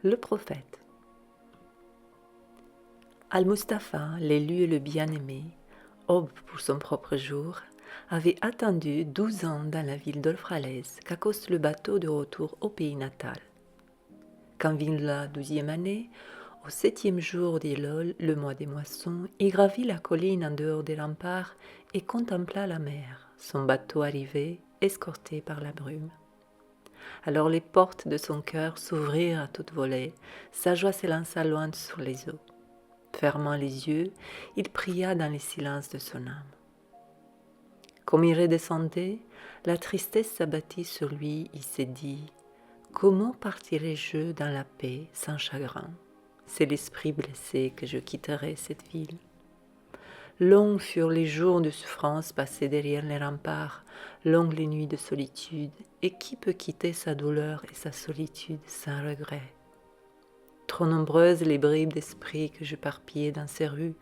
Le prophète. Al-Mustapha, l'élu et le bien-aimé, aube pour son propre jour, avait attendu 12 ans dans la ville d'Olfralès qu'accoste le bateau de retour au pays natal. Quand vint la 12e année, au 7e jour d'Elul, le mois des moissons, il gravit la colline en dehors des remparts et contempla la mer, son bateau arrivé, escorté par la brume. Alors les portes de son cœur s'ouvrirent à toute volée, sa joie s'élança loin sur les eaux. Fermant les yeux, il pria dans les silences de son âme. Comme il redescendait, la tristesse s'abattit sur lui, il s'est dit « Comment partirai-je dans la paix sans chagrin? C'est l'esprit blessé que je quitterai cette ville. » Longs furent les jours de souffrance passés derrière les remparts, longues les nuits de solitude, et qui peut quitter sa douleur et sa solitude sans regret? Trop nombreuses les bribes d'esprit que je parpillais dans ces rues,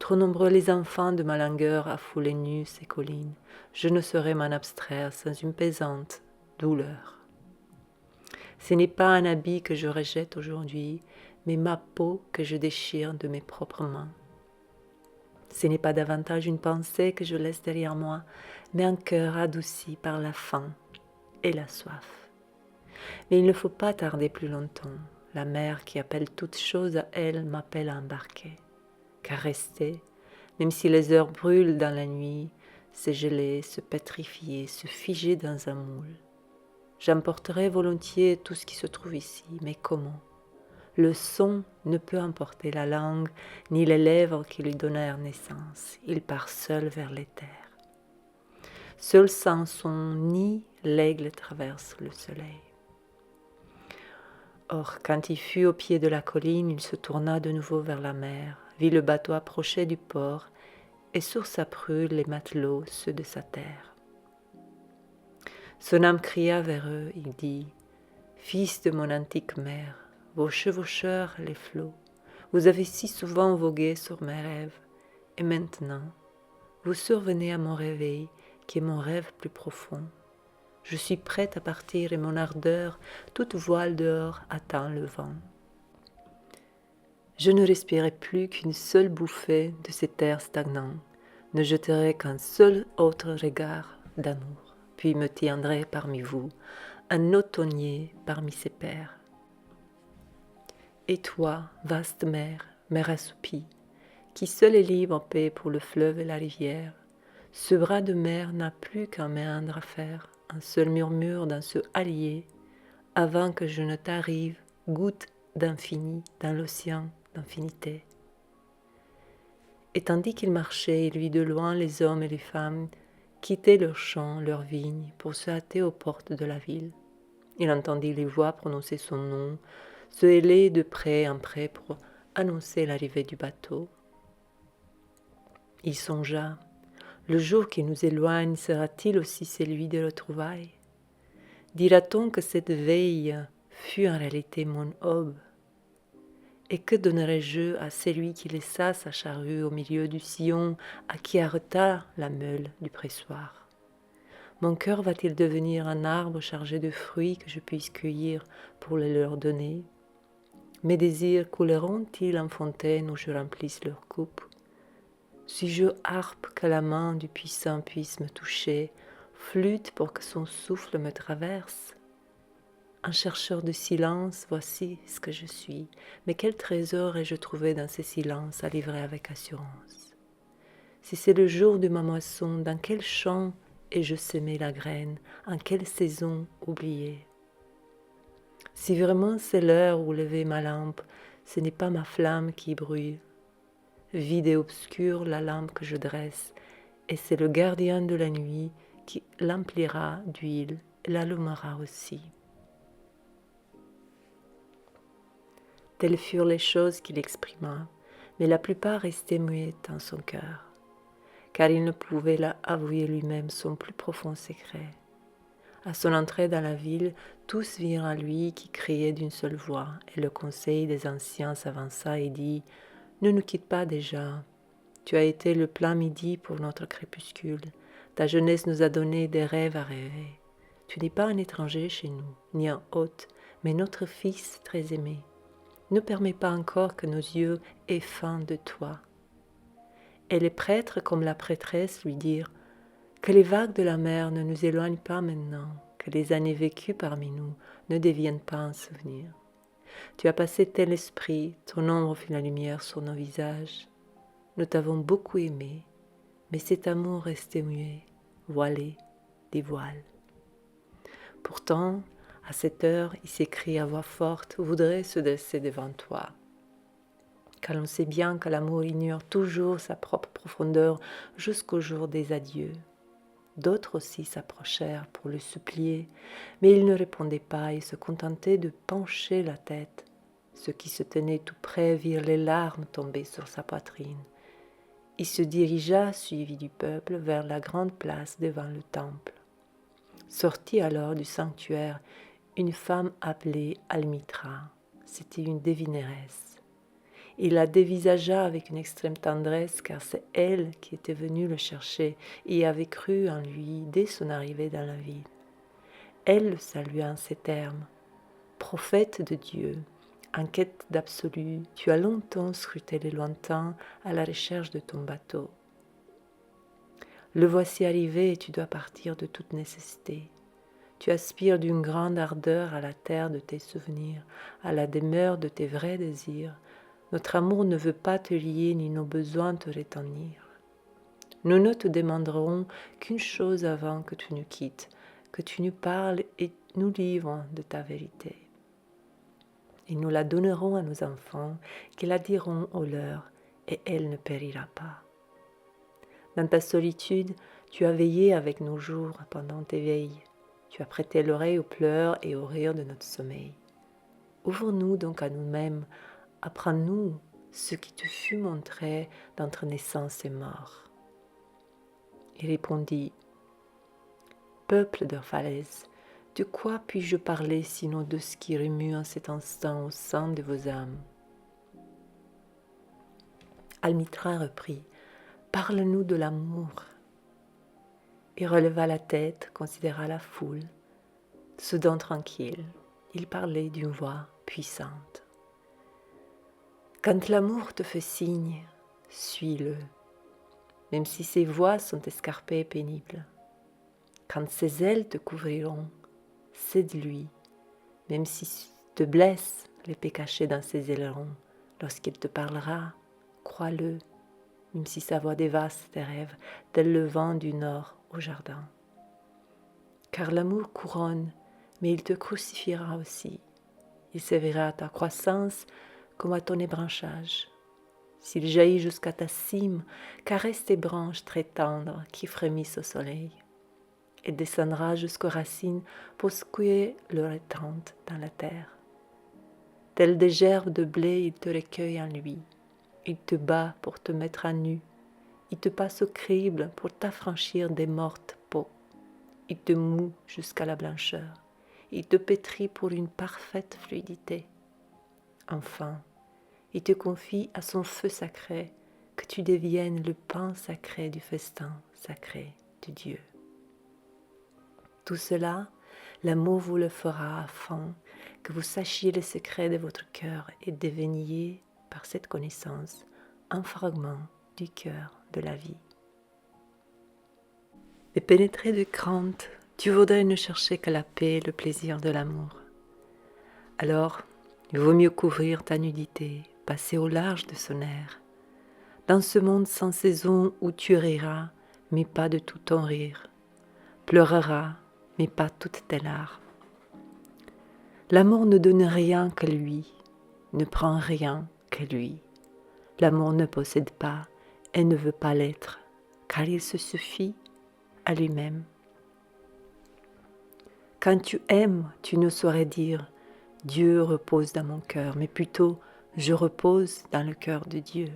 trop nombreux les enfants de ma langueur à fouler nus ces collines, je ne saurais m'en abstraire sans une pesante douleur. Ce n'est pas un habit que je rejette aujourd'hui, mais ma peau que je déchire de mes propres mains. Ce n'est pas davantage une pensée que je laisse derrière moi, mais un cœur adouci par la faim et la soif. Mais il ne faut pas tarder plus longtemps. La mer qui appelle toutes choses à elle m'appelle à embarquer. Car rester, même si les heures brûlent dans la nuit, c'est geler, se pétrifier, se figer dans un moule. J'emporterai volontiers tout ce qui se trouve ici, mais comment? Le son ne peut emporter la langue, ni les lèvres qui lui donnèrent naissance. Il part seul vers l'éther. Seul sans son nid, l'aigle traverse le soleil. Or, quand il fut au pied de la colline, il se tourna de nouveau vers la mer, vit le bateau approcher du port, et sur sa proue les matelots, ceux de sa terre. Son âme cria vers eux, il dit « Fils de mon antique mère, vos chevaucheurs, les flots, vous avez si souvent vogué sur mes rêves, et maintenant, vous survenez à mon réveil, qui est mon rêve plus profond. Je suis prête à partir et mon ardeur, toute voile dehors, attend le vent. Je ne respirerai plus qu'une seule bouffée de cet air stagnant, ne jeterai qu'un seul autre regard d'amour, puis me tiendrai parmi vous, un automnier parmi ses pairs. Et toi, vaste mer, mer assoupie, qui seule est libre en paix pour le fleuve et la rivière, ce bras de mer n'a plus qu'un méandre à faire, un seul murmure dans ce hallier, avant que je ne t'arrive, goutte d'infini dans l'océan d'infinité. Et tandis qu'il marchait, il vit de loin les hommes et les femmes quitter leurs champs, leurs vignes, pour se hâter aux portes de la ville. Il entendit les voix prononcer son nom, se héler de près en près pour annoncer l'arrivée du bateau. Il songea, le jour qui nous éloigne sera-t-il aussi celui des retrouvailles? Dira-t-on que cette veille fut en réalité mon aube? Et que donnerais-je à celui qui laissa sa charrue au milieu du sillon, à qui arrêta la meule du pressoir? Mon cœur va-t-il devenir un arbre chargé de fruits que je puisse cueillir pour les leur donner? Mes désirs couleront-ils en fontaine où je remplisse leur coupe? Suis-je harpe que la main du puissant puisse me toucher, flûte pour que son souffle me traverse? Un chercheur de silence, voici ce que je suis, mais quel trésor ai-je trouvé dans ces silences à livrer avec assurance? Si c'est le jour de ma moisson, dans quel champ ai-je semé la graine, en quelle saison oubliée? Si vraiment c'est l'heure où lever ma lampe, ce n'est pas ma flamme qui brûle. Vide et obscure la lampe que je dresse, et c'est le gardien de la nuit qui l'emplira d'huile et l'allumera aussi. Telles furent les choses qu'il exprima, mais la plupart restaient muettes en son cœur, car il ne pouvait avouer lui-même son plus profond secret. À son entrée dans la ville, tous virent à lui qui criait d'une seule voix, et le conseil des anciens s'avança et dit « Ne nous quitte pas déjà. Tu as été le plein midi pour notre crépuscule. Ta jeunesse nous a donné des rêves à rêver. Tu n'es pas un étranger chez nous, ni un hôte, Mais notre Fils très aimé ne permet pas encore que nos yeux aient faim de toi. Et les prêtres comme la prêtresse lui dirent que les vagues de la mer ne nous éloignent pas maintenant, que les années vécues parmi nous ne deviennent pas un souvenir. Tu as passé tel esprit, ton ombre fit la lumière sur nos visages. Nous t'avons beaucoup aimé, mais cet amour restait muet, voilé, des voiles. Pourtant, à cette heure, il s'écrie à voix forte, voudrait se dresser devant toi. Car l'on sait bien que l'amour ignore toujours sa propre profondeur jusqu'au jour des adieux. D'autres aussi s'approchèrent pour le supplier, mais il ne répondait pas et se contentait de pencher la tête. Ceux qui se tenaient tout près virent les larmes tomber sur sa poitrine. Il se dirigea, suivi du peuple, vers la grande place devant le temple. Sortit alors du sanctuaire une femme appelée Almitra. C'était une devineresse. Il la dévisagea avec une extrême tendresse, car c'est elle qui était venue le chercher et avait cru en lui dès son arrivée dans la ville. Elle le salua en ces termes. « Prophète de Dieu, en quête d'absolu, tu as longtemps scruté les lointains à la recherche de ton bateau. Le voici arrivé et tu dois partir de toute nécessité. Tu aspires d'une grande ardeur à la terre de tes souvenirs, à la demeure de tes vrais désirs. Notre amour ne veut pas te lier ni nos besoins te retenir. Nous ne te demanderons qu'une chose avant que tu nous quittes, que tu nous parles et nous livres de ta vérité. Et nous la donnerons à nos enfants, qui la diront aux leurs, et elle ne périra pas. Dans ta solitude, tu as veillé avec nos jours pendant tes veilles. Tu as prêté l'oreille aux pleurs et aux rires de notre sommeil. Ouvre-nous donc à nous-mêmes, apprends-nous ce qui te fut montré d'entre naissance et mort. Il répondit, Peuple de falaises, de quoi puis-je parler sinon de ce qui remue en cet instant au sein de vos âmes? Almitra reprit, parle-nous de l'amour. Il releva la tête, considéra la foule. Soudain tranquille, il parlait d'une voix puissante. Quand l'amour te fait signe, suis-le, même si ses voies sont escarpées et pénibles. Quand ses ailes te couvriront, cède-lui, même si te blesse l'épée cachée dans ses ailerons. Lorsqu'il te parlera, crois-le, même si sa voix dévaste tes rêves, tel le vent du nord au jardin. Car l'amour couronne, mais il te crucifiera aussi. Il servira à ta croissance comme à ton ébranchage. S'il jaillit jusqu'à ta cime, caresse tes branches très tendres qui frémissent au soleil, et descendra jusqu'aux racines pour secouer leur étreinte dans la terre. Tel des gerbes de blé, il te recueille en lui. Il te bat pour te mettre à nu. Il te passe au crible pour t'affranchir des mortes peaux. Il te moue jusqu'à la blancheur. Il te pétrit pour une parfaite fluidité. Enfin, il te confie à son feu sacré, que tu deviennes le pain sacré du festin sacré de Dieu. Tout cela, l'amour vous le fera afin que vous sachiez les secrets de votre cœur et deveniez, par cette connaissance, un fragment du cœur de la vie. Et pénétré de crainte, tu voudrais ne chercher que la paix et le plaisir de l'amour. Alors, il vaut mieux couvrir ta nudité, passer au large de son air, dans ce monde sans saison où tu riras, mais pas de tout ton rire, pleureras, mais pas toutes tes larmes. L'amour ne donne rien que lui, ne prend rien que lui. L'amour ne possède pas et ne veut pas l'être, car il se suffit à lui-même. Quand tu aimes, tu ne saurais dire « Dieu repose dans mon cœur », mais plutôt « Je repose dans le cœur de Dieu ».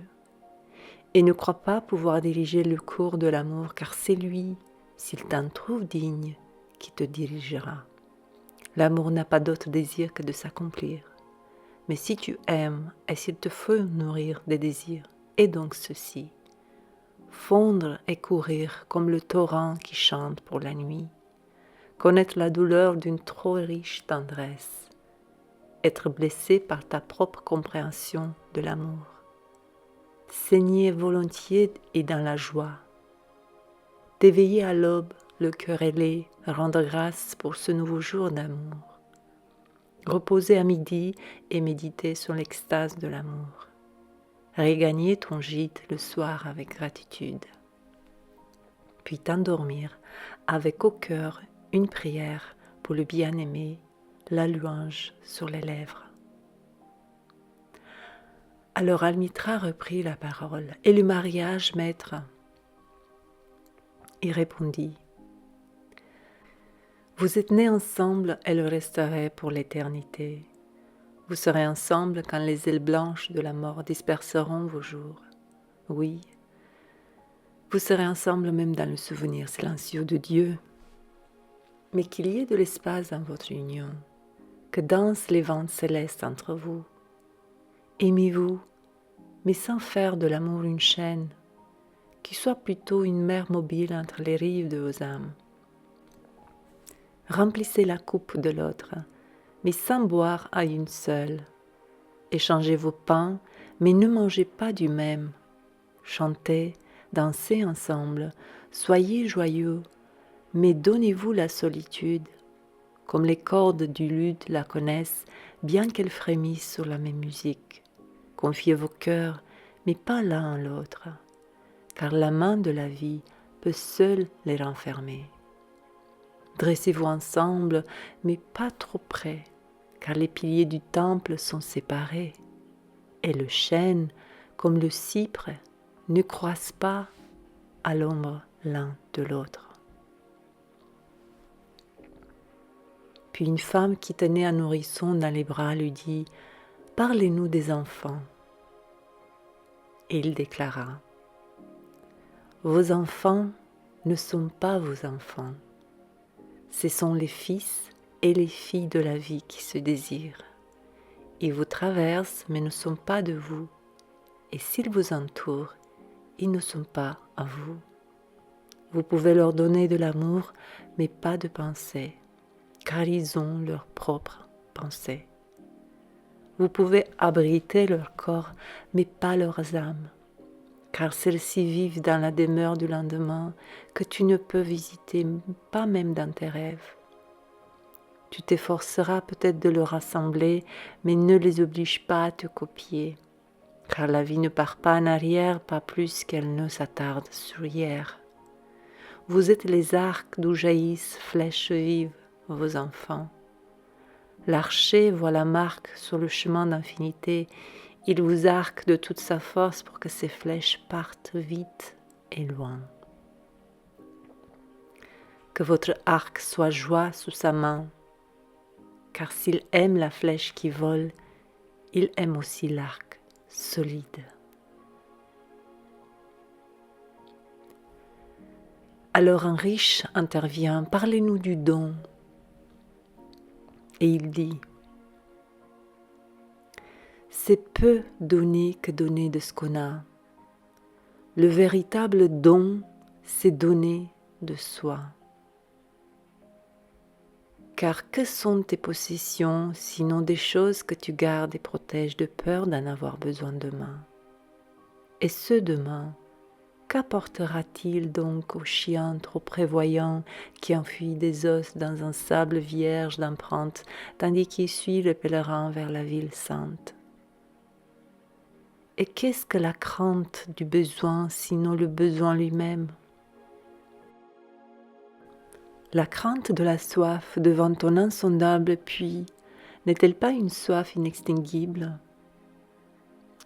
Et ne crois pas pouvoir diriger le cours de l'amour, car c'est lui, s'il t'en trouve digne, qui te dirigera. L'amour n'a pas d'autre désir que de s'accomplir. Mais si tu aimes et s'il te faut nourrir des désirs, et donc ceci, fondre et courir comme le torrent qui chante pour la nuit, connaître la douleur d'une trop riche tendresse, être blessé par ta propre compréhension de l'amour, saigner volontiers et dans la joie, t'éveiller à l'aube, le cœur ailé, rendre grâce pour ce nouveau jour d'amour, reposer à midi et méditer sur l'extase de l'amour, regagner ton gîte le soir avec gratitude, puis t'endormir avec au cœur une prière pour le bien-aimé, la louange sur les lèvres. Alors Almitra reprit la parole. « Et le mariage, maître ?» Il répondit, « Vous êtes nés ensemble et le resterez pour l'éternité. Vous serez ensemble quand les ailes blanches de la mort disperseront vos jours. Oui, vous serez ensemble même dans le souvenir silencieux de Dieu. Mais qu'il y ait de l'espace dans votre union, que dansent les vents célestes entre vous. Aimez-vous, mais sans faire de l'amour une chaîne, qui soit plutôt une mer mobile entre les rives de vos âmes. Remplissez la coupe de l'autre, mais sans boire à une seule. Échangez vos pains, mais ne mangez pas du même. Chantez, dansez ensemble, soyez joyeux, mais donnez-vous la solitude, comme les cordes du luth la connaissent, bien qu'elles frémissent sur la même musique. Confiez vos cœurs, mais pas l'un à l'autre, car la main de la vie peut seule les renfermer. Dressez-vous ensemble, mais pas trop près, car les piliers du temple sont séparés, et le chêne, comme le cypre, ne croissent pas à l'ombre l'un de l'autre. Puis une femme qui tenait un nourrisson dans les bras lui dit « Parlez-nous des enfants ». Et il déclara « Vos enfants ne sont pas vos enfants. Ce sont les fils et les filles de la vie qui se désirent. Ils vous traversent mais ne sont pas de vous. Et s'ils vous entourent, ils ne sont pas à vous. Vous pouvez leur donner de l'amour, mais pas de pensée, car ils ont leur propre pensée. Vous pouvez abriter leur corps, mais pas leurs âmes, car celles-ci vivent dans la demeure du lendemain que tu ne peux visiter, pas même dans tes rêves. Tu t'efforceras peut-être de le rassembler, mais ne les oblige pas à te copier, car la vie ne part pas en arrière, pas plus qu'elle ne s'attarde sur hier. Vous êtes les arcs d'où jaillissent flèches vives, vos enfants. L'archer voit la marque sur le chemin d'infinité, il vous arque de toute sa force pour que ces flèches partent vite et loin. Que votre arc soit joie sous sa main, car s'il aime la flèche qui vole, il aime aussi l'arc solide. Alors un riche intervient, parlez-nous du don. Et il dit, c'est peu donner que donner de ce qu'on a. Le véritable don, c'est donner de soi. Car que sont tes possessions, sinon des choses que tu gardes et protèges de peur d'en avoir besoin demain? Et ce demain, qu'apportera-t-il donc au chien trop prévoyant qui enfuit des os dans un sable vierge d'empreintes, tandis qu'il suit le pèlerin vers la ville sainte? Et qu'est-ce que la crainte du besoin, sinon le besoin lui-même? La crainte de la soif devant ton insondable puits n'est-elle pas une soif inextinguible?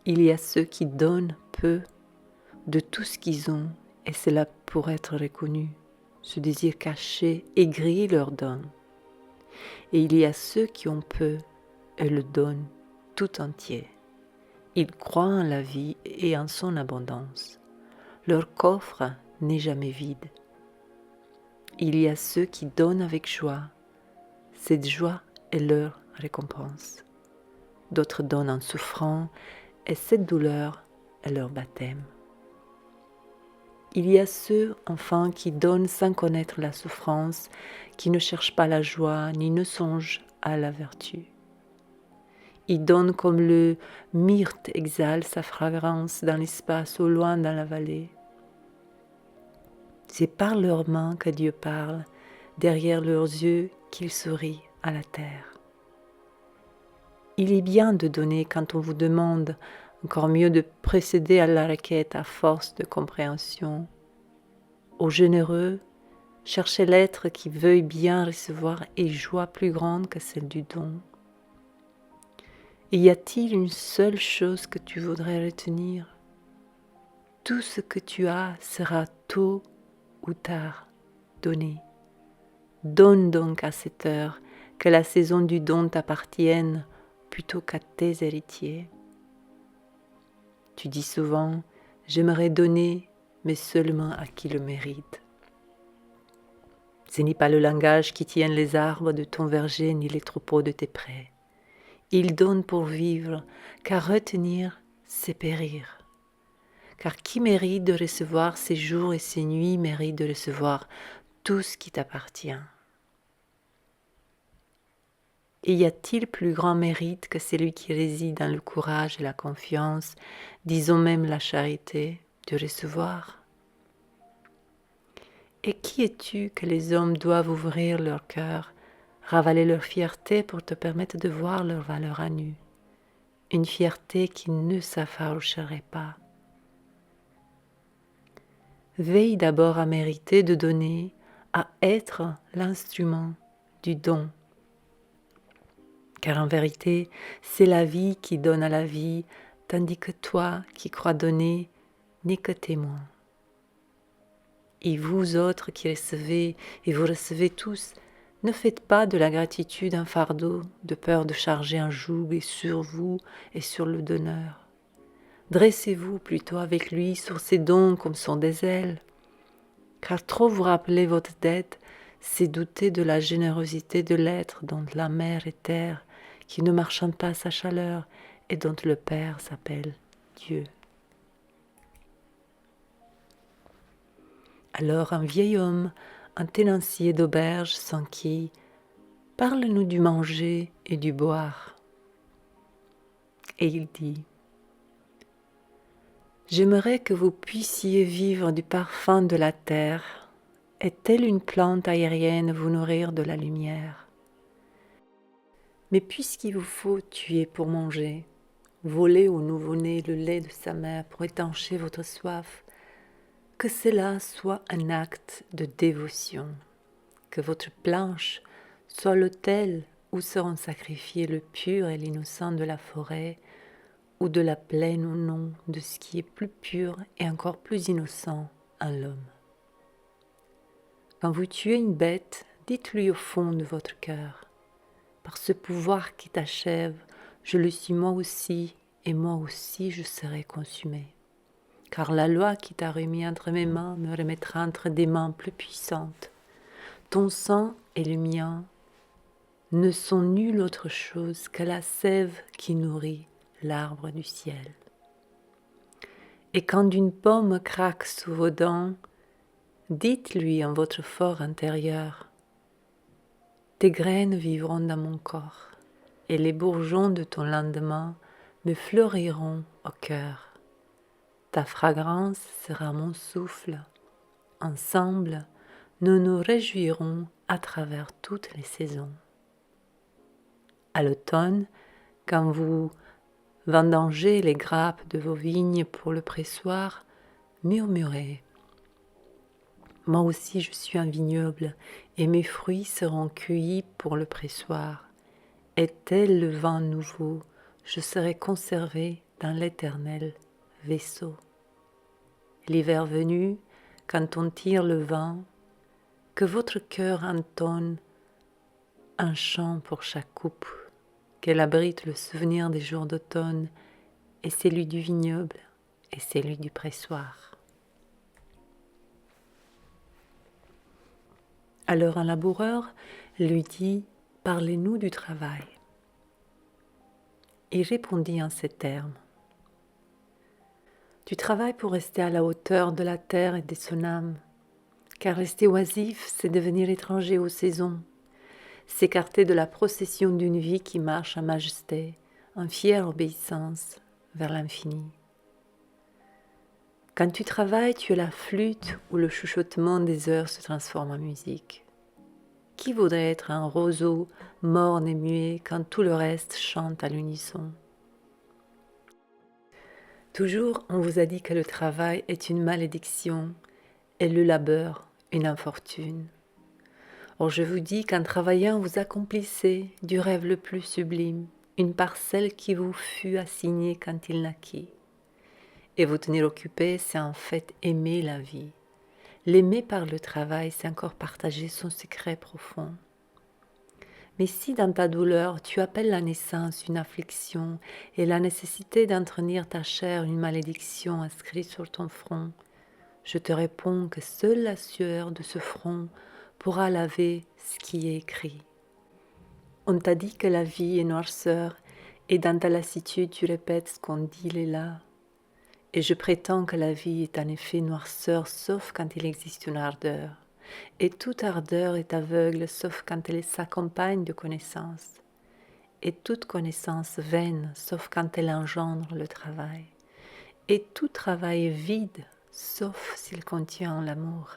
Il y a ceux qui donnent peu de tout ce qu'ils ont, et c'est là pour être reconnus. Ce désir caché aigrit leur don. Et il y a ceux qui ont peu et le donnent tout entier. Ils croient en la vie et en son abondance. Leur coffre n'est jamais vide. Il y a ceux qui donnent avec joie. Cette joie est leur récompense. D'autres donnent en souffrant, et cette douleur est leur baptême. Il y a ceux, enfin, qui donnent sans connaître la souffrance, qui ne cherchent pas la joie, ni ne songent à la vertu. Il donne comme le myrte exhale sa fragrance dans l'espace au loin dans la vallée. C'est par leurs mains que Dieu parle, derrière leurs yeux qu'il sourit à la terre. Il est bien de donner quand on vous demande, encore mieux de précéder à la requête à force de compréhension. Aux généreux, cherchez l'être qui veuille bien recevoir et joie plus grande que celle du don. Et y a-t-il une seule chose que tu voudrais retenir? Tout ce que tu as sera tôt ou tard donné. Donne donc à cette heure, que la saison du don t'appartienne plutôt qu'à tes héritiers. Tu dis souvent, j'aimerais donner, mais seulement à qui le mérite. Ce n'est pas le langage qui tient les arbres de ton verger ni les troupeaux de tes prés. Ils donnent pour vivre, car retenir, c'est périr. Car qui mérite de recevoir ses jours et ses nuits mérite de recevoir tout ce qui t'appartient. Et y a-t-il plus grand mérite que celui qui réside dans le courage et la confiance, disons même la charité, de recevoir? Et qui es-tu que les hommes doivent ouvrir leur cœur, ravaler leur fierté pour te permettre de voir leur valeur à nu, une fierté qui ne s'affaroucherait pas? Veille d'abord à mériter de donner, à être l'instrument du don. Car en vérité, c'est la vie qui donne à la vie, tandis que toi qui crois donner, n'es que témoin. Et vous autres qui recevez, et vous recevez tous, ne faites pas de la gratitude un fardeau, de peur de charger un joug sur vous et sur le donneur. Dressez-vous plutôt avec lui sur ses dons comme sur des ailes, car trop vous rappeler votre dette, c'est douter de la générosité de l'être dont la mer est terre, qui ne marchande pas sa chaleur et dont le Père s'appelle Dieu. Alors un vieil homme, un tenancier d'auberge, s'enquit, « Parle-nous du manger et du boire. » Et il dit, « J'aimerais que vous puissiez vivre du parfum de la terre, et telle une plante aérienne vous nourrir de la lumière. Mais puisqu'il vous faut tuer pour manger, voler au nouveau-né le lait de sa mère pour étancher votre soif, que cela soit un acte de dévotion, que votre planche soit l'autel où seront sacrifiés le pur et l'innocent de la forêt, ou de la plaine au nom de ce qui est plus pur et encore plus innocent en l'homme. Quand vous tuez une bête, dites-lui au fond de votre cœur, par ce pouvoir qui t'achève, je le suis moi aussi, et moi aussi je serai consumé. Car la loi qui t'a remis entre mes mains me remettra entre des mains plus puissantes. Ton sang et le mien ne sont nulle autre chose que la sève qui nourrit l'arbre du ciel. Et quand une pomme craque sous vos dents, dites-lui en votre fort intérieur, tes graines vivront dans mon corps, et les bourgeons de ton lendemain me fleuriront au cœur. Ta fragrance sera mon souffle. Ensemble, nous nous réjouirons à travers toutes les saisons. À l'automne, quand vous vendangez les grappes de vos vignes pour le pressoir, murmurez. Moi aussi je suis un vignoble, et mes fruits seront cueillis pour le pressoir. Et tel le vin nouveau, je serai conservé dans l'éternel vaisseau. L'hiver venu, quand on tire le vin, que votre cœur entonne un chant pour chaque coupe, qu'elle abrite le souvenir des jours d'automne, et celui du vignoble, et celui du pressoir. Alors un laboureur lui dit, « Parlez-nous du travail. » Il répondit en ces termes, « Tu travailles pour rester à la hauteur de la terre et de son âme, car rester oisif, c'est devenir étranger aux saisons, s'écarter de la procession d'une vie qui marche en majesté, en fière obéissance vers l'infini. Quand tu travailles, tu es la flûte où le chuchotement des heures se transforme en musique. Qui voudrait être un roseau morne et muet quand tout le reste chante à l'unisson? Toujours, on vous a dit que le travail est une malédiction et le labeur une infortune. Or, je vous dis qu'en travaillant, vous accomplissez du rêve le plus sublime une parcelle qui vous fut assignée quand il naquit. Et vous tenir occupé, c'est en fait aimer la vie. L'aimer par le travail, c'est encore partager son secret profond. Mais si dans ta douleur, tu appelles la naissance une affliction et la nécessité d'entretenir ta chair une malédiction inscrite sur ton front, je te réponds que seule la sueur de ce front pourra laver ce qui est écrit. On t'a dit que la vie est noirceur et dans ta lassitude tu répètes ce qu'on dit l'est là. Et je prétends que la vie est en effet noirceur sauf quand il existe une ardeur. Et toute ardeur est aveugle sauf quand elle s'accompagne de connaissance. Et toute connaissance vaine sauf quand elle engendre le travail. Et tout travail est vide sauf s'il contient l'amour.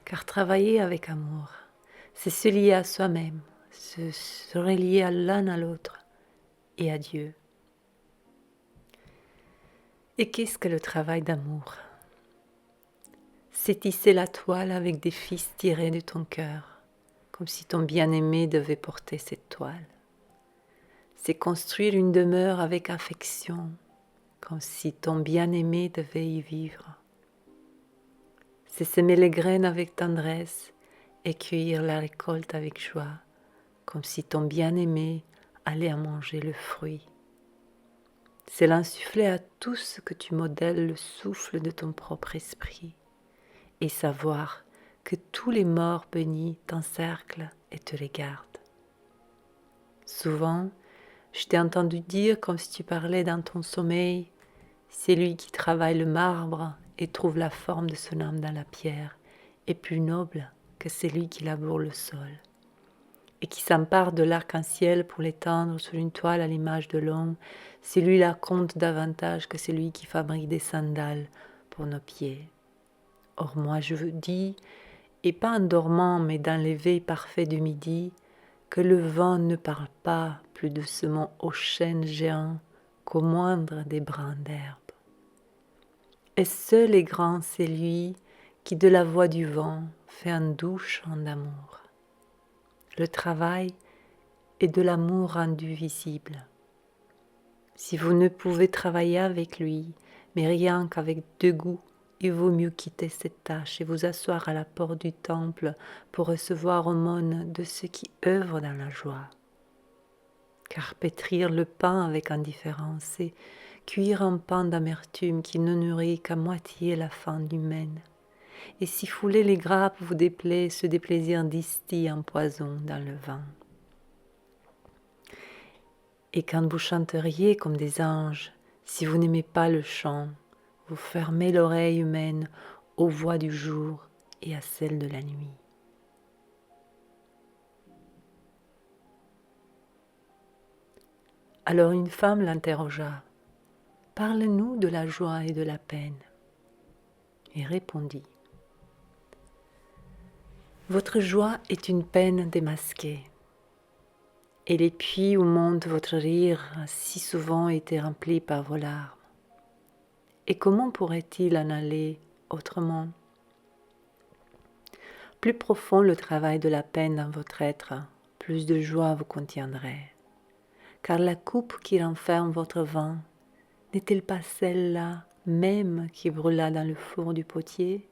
Car travailler avec amour, c'est se lier à soi-même, se relier à l'un à l'autre et à Dieu. Et qu'est-ce que le travail d'amour? C'est tisser la toile avec des fils tirés de ton cœur, comme si ton bien-aimé devait porter cette toile. C'est construire une demeure avec affection, comme si ton bien-aimé devait y vivre. C'est semer les graines avec tendresse et cueillir la récolte avec joie, comme si ton bien-aimé allait en manger le fruit. C'est l'insuffler à tout ce que tu modèles le souffle de ton propre esprit et savoir que tous les morts bénis t'encerclent et te regardent. Souvent, je t'ai entendu dire comme si tu parlais dans ton sommeil, c'est lui qui travaille le marbre et trouve la forme de son âme dans la pierre est plus noble que celui qui laboure le sol et qui s'empare de l'arc-en-ciel pour l'étendre sur une toile à l'image de l'homme, celui-là compte davantage que celui qui fabrique des sandales pour nos pieds. Or moi je vous dis, et pas en dormant mais dans l'éveil parfait du midi, que le vent ne parle pas plus doucement aux chênes géants qu'au moindre des brins d'herbe. Et seul et grand c'est lui qui de la voix du vent fait un doux chant d'amour. Le travail est de l'amour rendu visible. Si vous ne pouvez travailler avec lui, mais rien qu'avec dégoût, il vaut mieux quitter cette tâche et vous asseoir à la porte du temple pour recevoir aumône de ceux qui œuvrent dans la joie. Car pétrir le pain avec indifférence, c'est cuire un pain d'amertume qui ne nourrit qu'à moitié la faim humaine. Et si fouler les grappes vous déplaît, ce déplaisir distille un poison dans le vin. Et quand vous chanteriez comme des anges, si vous n'aimez pas le chant, vous fermez l'oreille humaine aux voix du jour et à celles de la nuit. Alors une femme l'interrogea. « Parle-nous de la joie et de la peine. » Et répondit. « Votre joie est une peine démasquée. Et les puits où monte votre rire a si souvent été remplis par vos larmes. Et comment pourrait-il en aller autrement? Plus profond le travail de la peine dans votre être, plus de joie vous contiendrez. Car la coupe qui renferme votre vin, n'est-elle pas celle-là même qui brûla dans le four du potier?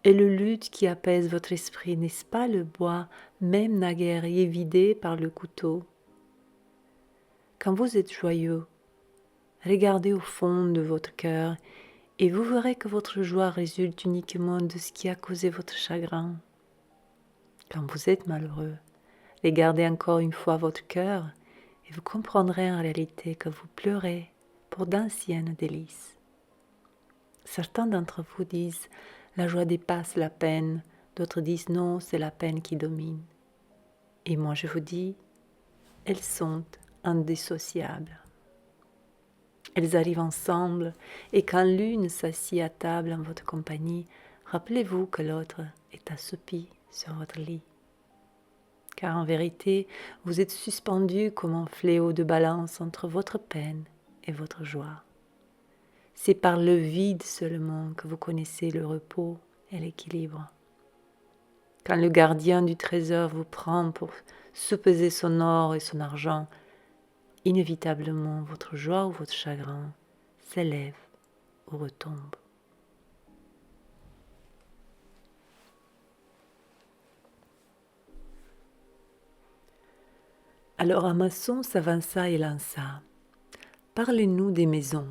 Et le luth qui apaise votre esprit, n'est-ce pas le bois même naguère évidé par le couteau? Quand vous êtes joyeux, regardez au fond de votre cœur et vous verrez que votre joie résulte uniquement de ce qui a causé votre chagrin. Quand vous êtes malheureux, regardez encore une fois votre cœur et vous comprendrez en réalité que vous pleurez pour d'anciennes délices. Certains d'entre vous disent « la joie dépasse la peine », d'autres disent « non, c'est la peine qui domine ». Et moi je vous dis « elles sont indissociables. Elles arrivent ensemble, et quand l'une s'assied à table en votre compagnie, rappelez-vous que l'autre est assoupie sur votre lit. Car en vérité, vous êtes suspendu comme un fléau de balance entre votre peine et votre joie. C'est par le vide seulement que vous connaissez le repos et l'équilibre. Quand le gardien du trésor vous prend pour soupeser son or et son argent, inévitablement votre joie ou votre chagrin s'élève ou retombe. Alors un maçon s'avança et lança: « Parlez-nous des maisons. »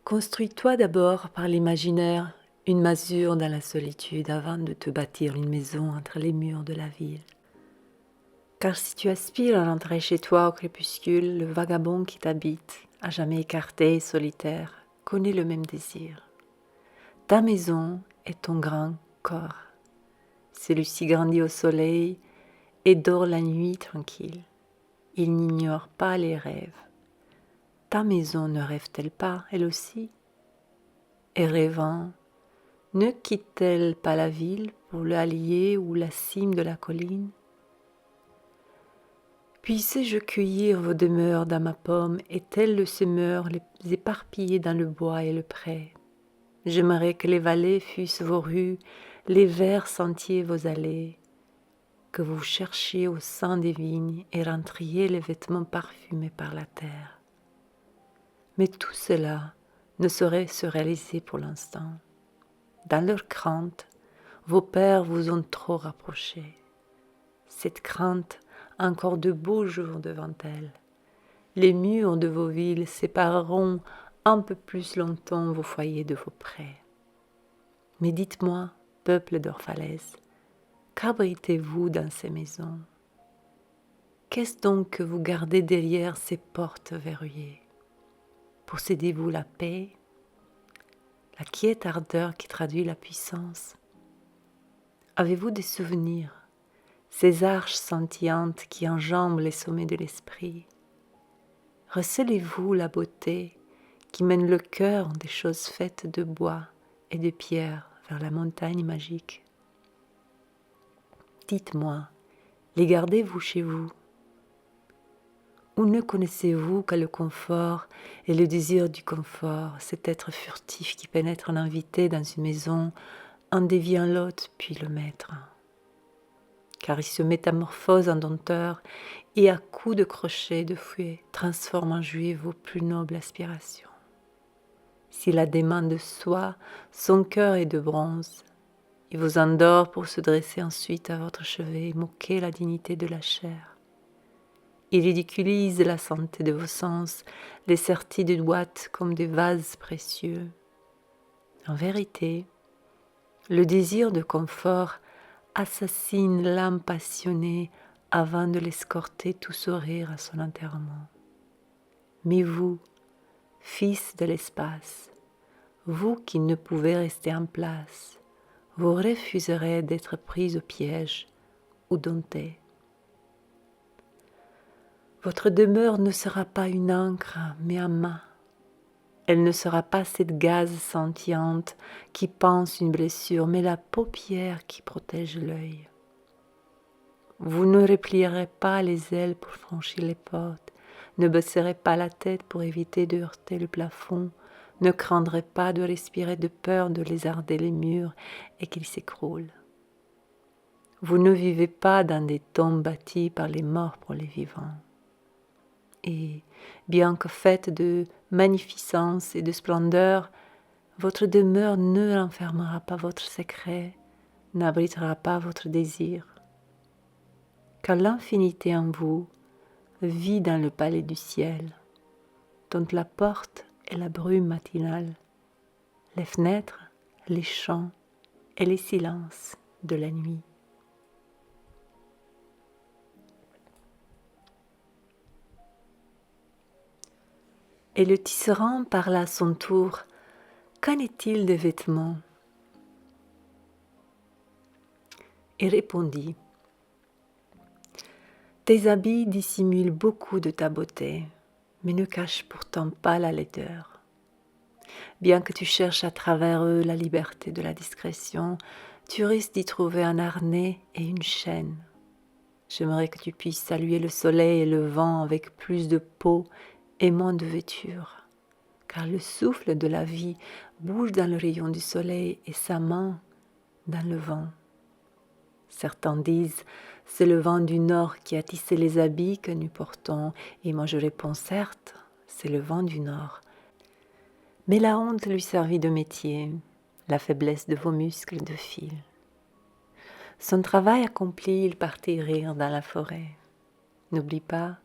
Construis-toi d'abord par l'imaginaire une masure dans la solitude avant de te bâtir une maison entre les murs de la ville. Car si tu aspires à rentrer chez toi au crépuscule, le vagabond qui t'habite, à jamais écarté et solitaire, connaît le même désir. Ta maison est ton grand corps. Celui-ci grandit au soleil et dort la nuit tranquille. Il n'ignore pas les rêves. Ta maison ne rêve-t-elle pas, elle aussi? Et rêvant, ne quitte-t-elle pas la ville pour l'allier ou la cime de la colline? Puisse-je cueillir vos demeures dans ma pomme et tel le semeur les éparpiller dans le bois et le pré? J'aimerais que les vallées fussent vos rues, les verts sentiers vos allées, que vous cherchiez au sein des vignes et rentriez les vêtements parfumés par la terre. Mais tout cela ne saurait se réaliser pour l'instant. Dans leur crainte, vos pères vous ont trop rapprochés. Cette crainte a encore de beaux jours devant elle. Les murs de vos villes sépareront un peu plus longtemps vos foyers de vos prés. Mais dites-moi, peuple d'Orphalès, qu'abritez-vous dans ces maisons? Qu'est-ce donc que vous gardez derrière ces portes verrouillées? Possédez-vous la paix, la quiète ardeur qui traduit la puissance? Avez-vous des souvenirs, ces arches scintillantes qui enjambent les sommets de l'esprit? Recelez-vous la beauté qui mène le cœur des choses faites de bois et de pierre vers la montagne magique? Dites-moi, les gardez-vous chez vous? Ou ne connaissez-vous qu'à le confort et le désir du confort, cet être furtif qui pénètre un invité dans une maison, en déviant l'hôte puis le maître? Car il se métamorphose en dompteur et à coups de crochet de fouet transforme en juillet vos plus nobles aspirations. S'il a des mains de soie, son cœur est de bronze. Il vous endort pour se dresser ensuite à votre chevet et moquer la dignité de la chair. Il ridiculise la santé de vos sens, les sertit de doigts comme des vases précieux. En vérité, le désir de confort assassine l'âme passionnée avant de l'escorter tout sourire à son enterrement. Mais vous, fils de l'espace, vous qui ne pouvez rester en place, vous refuserez d'être pris au piège ou dompté. Votre demeure ne sera pas une ancre, mais un mât. Elle ne sera pas cette gaze scintillante qui panse une blessure, mais la paupière qui protège l'œil. Vous ne replierez pas les ailes pour franchir les portes, ne baisserez pas la tête pour éviter de heurter le plafond, ne craindrez pas de respirer de peur de lézarder les murs et qu'ils s'écroulent. Vous ne vivez pas dans des tombes bâties par les morts pour les vivants. Et, bien que faite de magnificence et de splendeur, votre demeure ne renfermera pas votre secret, n'abritera pas votre désir. Car l'infinité en vous vit dans le palais du ciel, dont la porte est la brume matinale, les fenêtres, les chants et les silences de la nuit. Et le tisserand parla à son tour. Qu'en est-il des vêtements? Et répondit: Tes habits dissimulent beaucoup de ta beauté, mais ne cachent pourtant pas la laideur. Bien que tu cherches à travers eux la liberté de la discrétion, tu risques d'y trouver un harnais et une chaîne. J'aimerais que tu puisses saluer le soleil et le vent avec plus de peau et moins de vêture, car le souffle de la vie bouge dans le rayon du soleil et sa main dans le vent. Certains disent, c'est le vent du nord qui a tissé les habits que nous portons, et moi je réponds certes, c'est le vent du nord. Mais la honte lui servit de métier, la faiblesse de vos muscles de fil. Son travail accompli, il partit rire dans la forêt. N'oublie pas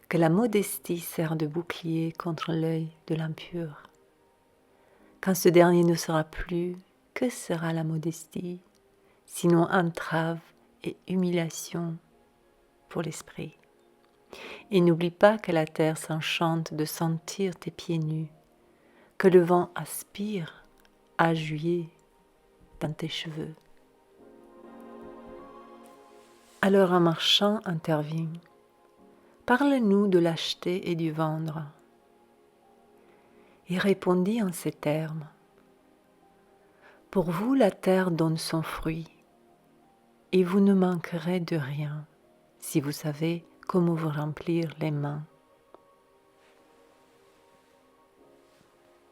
que la modestie sert de bouclier contre l'œil de l'impur. Quand ce dernier ne sera plus, que sera la modestie, sinon entrave et humiliation pour l'esprit. Et n'oublie pas que la terre s'enchante de sentir tes pieds nus, que le vent aspire à juillet dans tes cheveux. Alors un marchand intervint. Parle-nous de l'acheter et du vendre. Il répondit en ces termes. Pour vous, la terre donne son fruit, et vous ne manquerez de rien, si vous savez comment vous remplir les mains.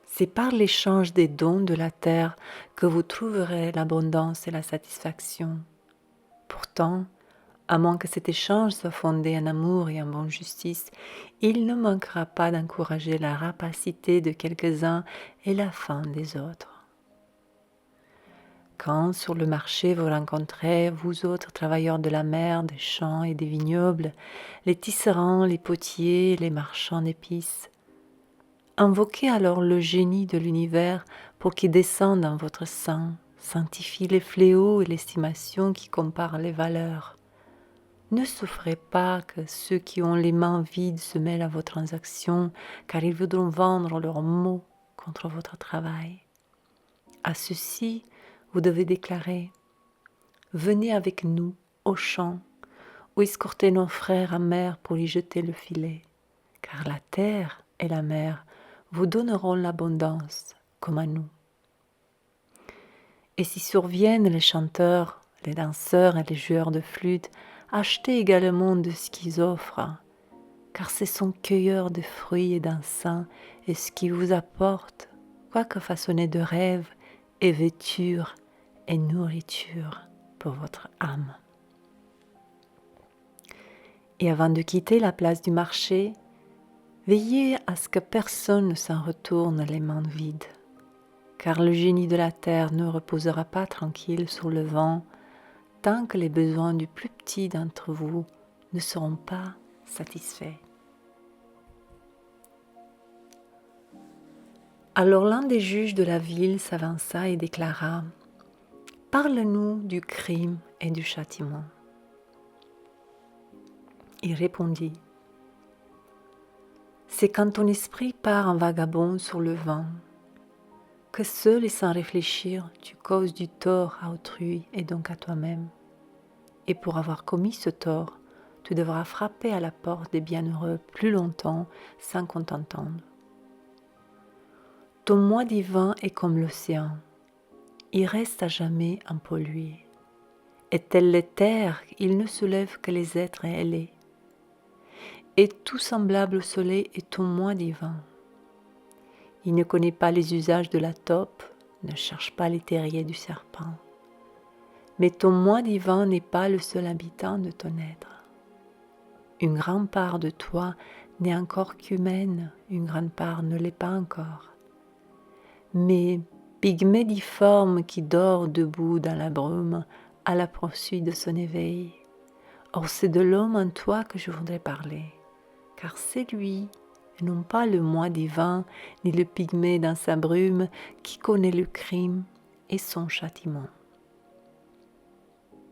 C'est par l'échange des dons de la terre que vous trouverez l'abondance et la satisfaction. Pourtant, à moins que cet échange soit fondé en amour et en bonne justice, il ne manquera pas d'encourager la rapacité de quelques-uns et la faim des autres. Quand sur le marché vous rencontrez, vous autres travailleurs de la mer, des champs et des vignobles, les tisserands, les potiers, les marchands d'épices, invoquez alors le génie de l'univers pour qu'il descende dans votre sein, sanctifie les fléaux et l'estimation qui comparent les valeurs. Ne souffrez pas que ceux qui ont les mains vides se mêlent à vos transactions, car ils voudront vendre leurs mots contre votre travail. À ceux-ci, vous devez déclarer « Venez avec nous au champ, où escorter nos frères en mer pour y jeter le filet, car la terre et la mer vous donneront l'abondance comme à nous. » Et si surviennent les chanteurs, les danseurs et les joueurs de flûte, achetez également de ce qu'ils offrent, car ce sont cueilleurs de fruits et d'encens, et ce qu'ils vous apportent, quoique façonnés de rêves, et vêtures et nourriture pour votre âme. Et avant de quitter la place du marché, veillez à ce que personne ne s'en retourne les mains vides, car le génie de la terre ne reposera pas tranquille sur le vent tant que les besoins du plus petit d'entre vous ne seront pas satisfaits. Alors l'un des juges de la ville s'avança et déclara « Parle-nous du crime et du châtiment. » Il répondit « C'est quand ton esprit part en vagabond sur le vent, que seul et sans réfléchir, tu causes du tort à autrui et donc à toi-même. Et pour avoir commis ce tort, tu devras frapper à la porte des bienheureux plus longtemps sans qu'on t'entende. Ton moi divin est comme l'océan, il reste à jamais impollué. Et tel l'éther, il ne soulève que les êtres ailés. Et tout semblable au soleil est ton moi divin. Il ne connaît pas les usages de la taupe, ne cherche pas les terriers du serpent. Mais ton moi divin n'est pas le seul habitant de ton être. Une grande part de toi n'est encore qu'humaine, une grande part ne l'est pas encore. Mais pygmée difforme qui dort debout dans la brume à la poursuite de son éveil. Or c'est de l'homme en toi que je voudrais parler, car c'est lui, et non pas le moi divin, ni le pygmée dans sa brume, qui connaît le crime et son châtiment.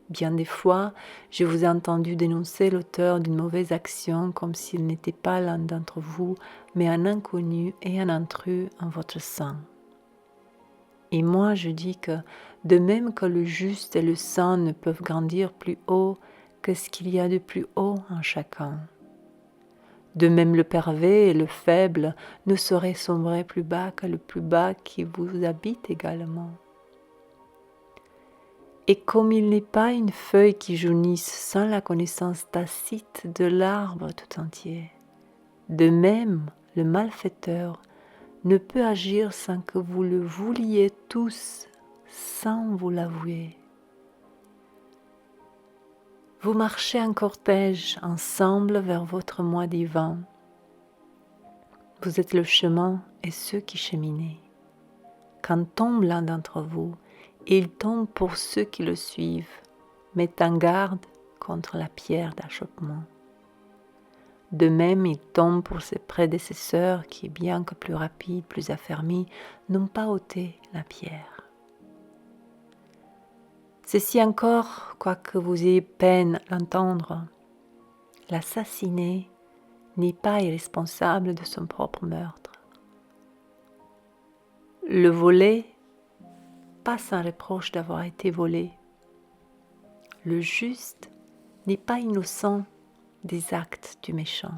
Bien des fois, je vous ai entendu dénoncer l'auteur d'une mauvaise action comme s'il n'était pas l'un d'entre vous, mais un inconnu et un intrus en votre sein. Et moi je dis que, de même que le juste et le saint ne peuvent grandir plus haut qu'est-ce qu'il y a de plus haut en chacun. De même le pervers et le faible ne sauraient sombrer plus bas que le plus bas qui vous habite également. Et comme il n'est pas une feuille qui jaunisse sans la connaissance tacite de l'arbre tout entier, de même le malfaiteur ne peut agir sans que vous le vouliez tous, sans vous l'avouer. Vous marchez en cortège ensemble vers votre moi divin. Vous êtes le chemin et ceux qui cheminaient. Quand tombe l'un d'entre vous, il tombe pour ceux qui le suivent, met en garde contre la pierre d'achoppement. De même, il tombe pour ses prédécesseurs qui, bien que plus rapides, plus affermis, n'ont pas ôté la pierre. Ceci encore, quoique vous ayez peine à l'entendre, l'assassiné n'est pas irresponsable de son propre meurtre. Le volé, pas sans reproche d'avoir été volé. Le juste n'est pas innocent des actes du méchant.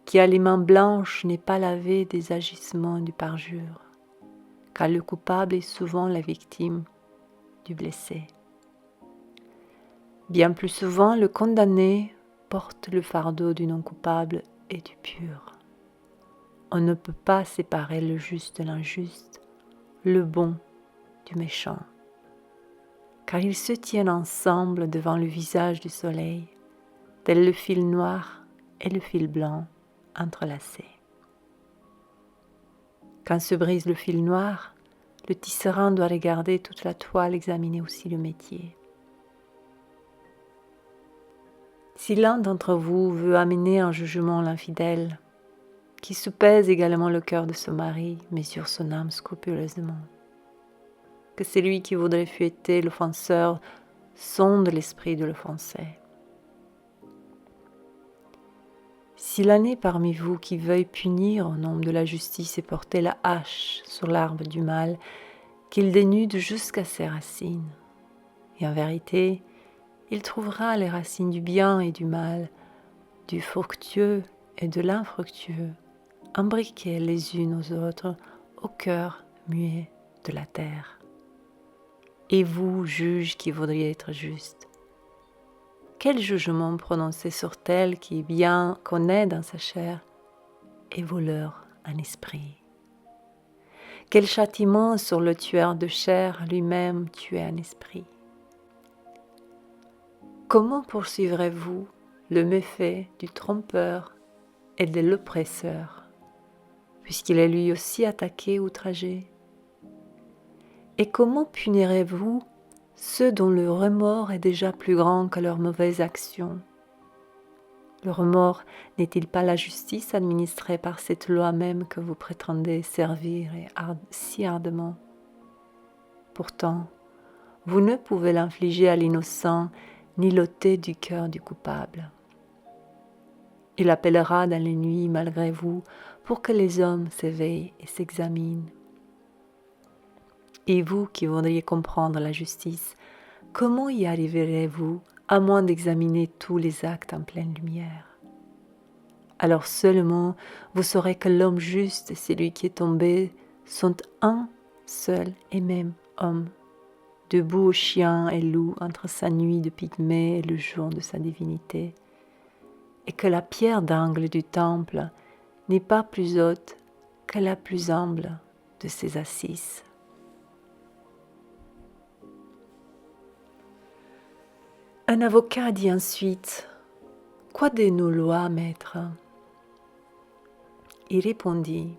Qui a les mains blanches n'est pas lavé des agissements du parjure, car le coupable est souvent la victime du blessé. Bien plus souvent, le condamné porte le fardeau du non-coupable et du pur. On ne peut pas séparer le juste de l'injuste, le bon du méchant, car ils se tiennent ensemble devant le visage du soleil, tel le fil noir et le fil blanc entrelacés. Quand se brise le fil noir, le tisserand doit regarder toute la toile, examiner aussi le métier. Si l'un d'entre vous veut amener en jugement l'infidèle, qui soupèse également le cœur de son mari, mesure son âme scrupuleusement. Que celui qui voudrait fouetter l'offenseur sonde l'esprit de l'offensé. S'il en est parmi vous qui veuille punir au nom de la justice et porter la hache sur l'arbre du mal, qu'il dénude jusqu'à ses racines. Et en vérité, il trouvera les racines du bien et du mal, du fructueux et de l'infructueux, imbriquées les unes aux autres au cœur muet de la terre. Et vous, juges qui voudriez être justes, quel jugement prononcer sur tel qui, bien connaît dans sa chair, est voleur en esprit? Quel châtiment sur le tueur de chair lui-même tué en esprit? Comment poursuivrez-vous le méfait du trompeur et de l'oppresseur, puisqu'il est lui aussi attaqué, outragé? Et comment punirez-vous ceux dont le remords est déjà plus grand que leurs mauvaises actions? Le remords n'est-il pas la justice administrée par cette loi même que vous prétendez servir si ardemment? Pourtant, vous ne pouvez l'infliger à l'innocent ni l'ôter du cœur du coupable. Il appellera dans les nuits malgré vous pour que les hommes s'éveillent et s'examinent. Et vous qui voudriez comprendre la justice, comment y arriverez-vous à moins d'examiner tous les actes en pleine lumière? Alors seulement vous saurez que l'homme juste et celui qui est tombé sont un seul et même homme, debout au chien et loup entre sa nuit de pygmée et le jour de sa divinité, et que la pierre d'angle du temple n'est pas plus haute que la plus humble de ses assises. Un avocat dit ensuite: « Quoi de nos lois, maître ?» Il répondit: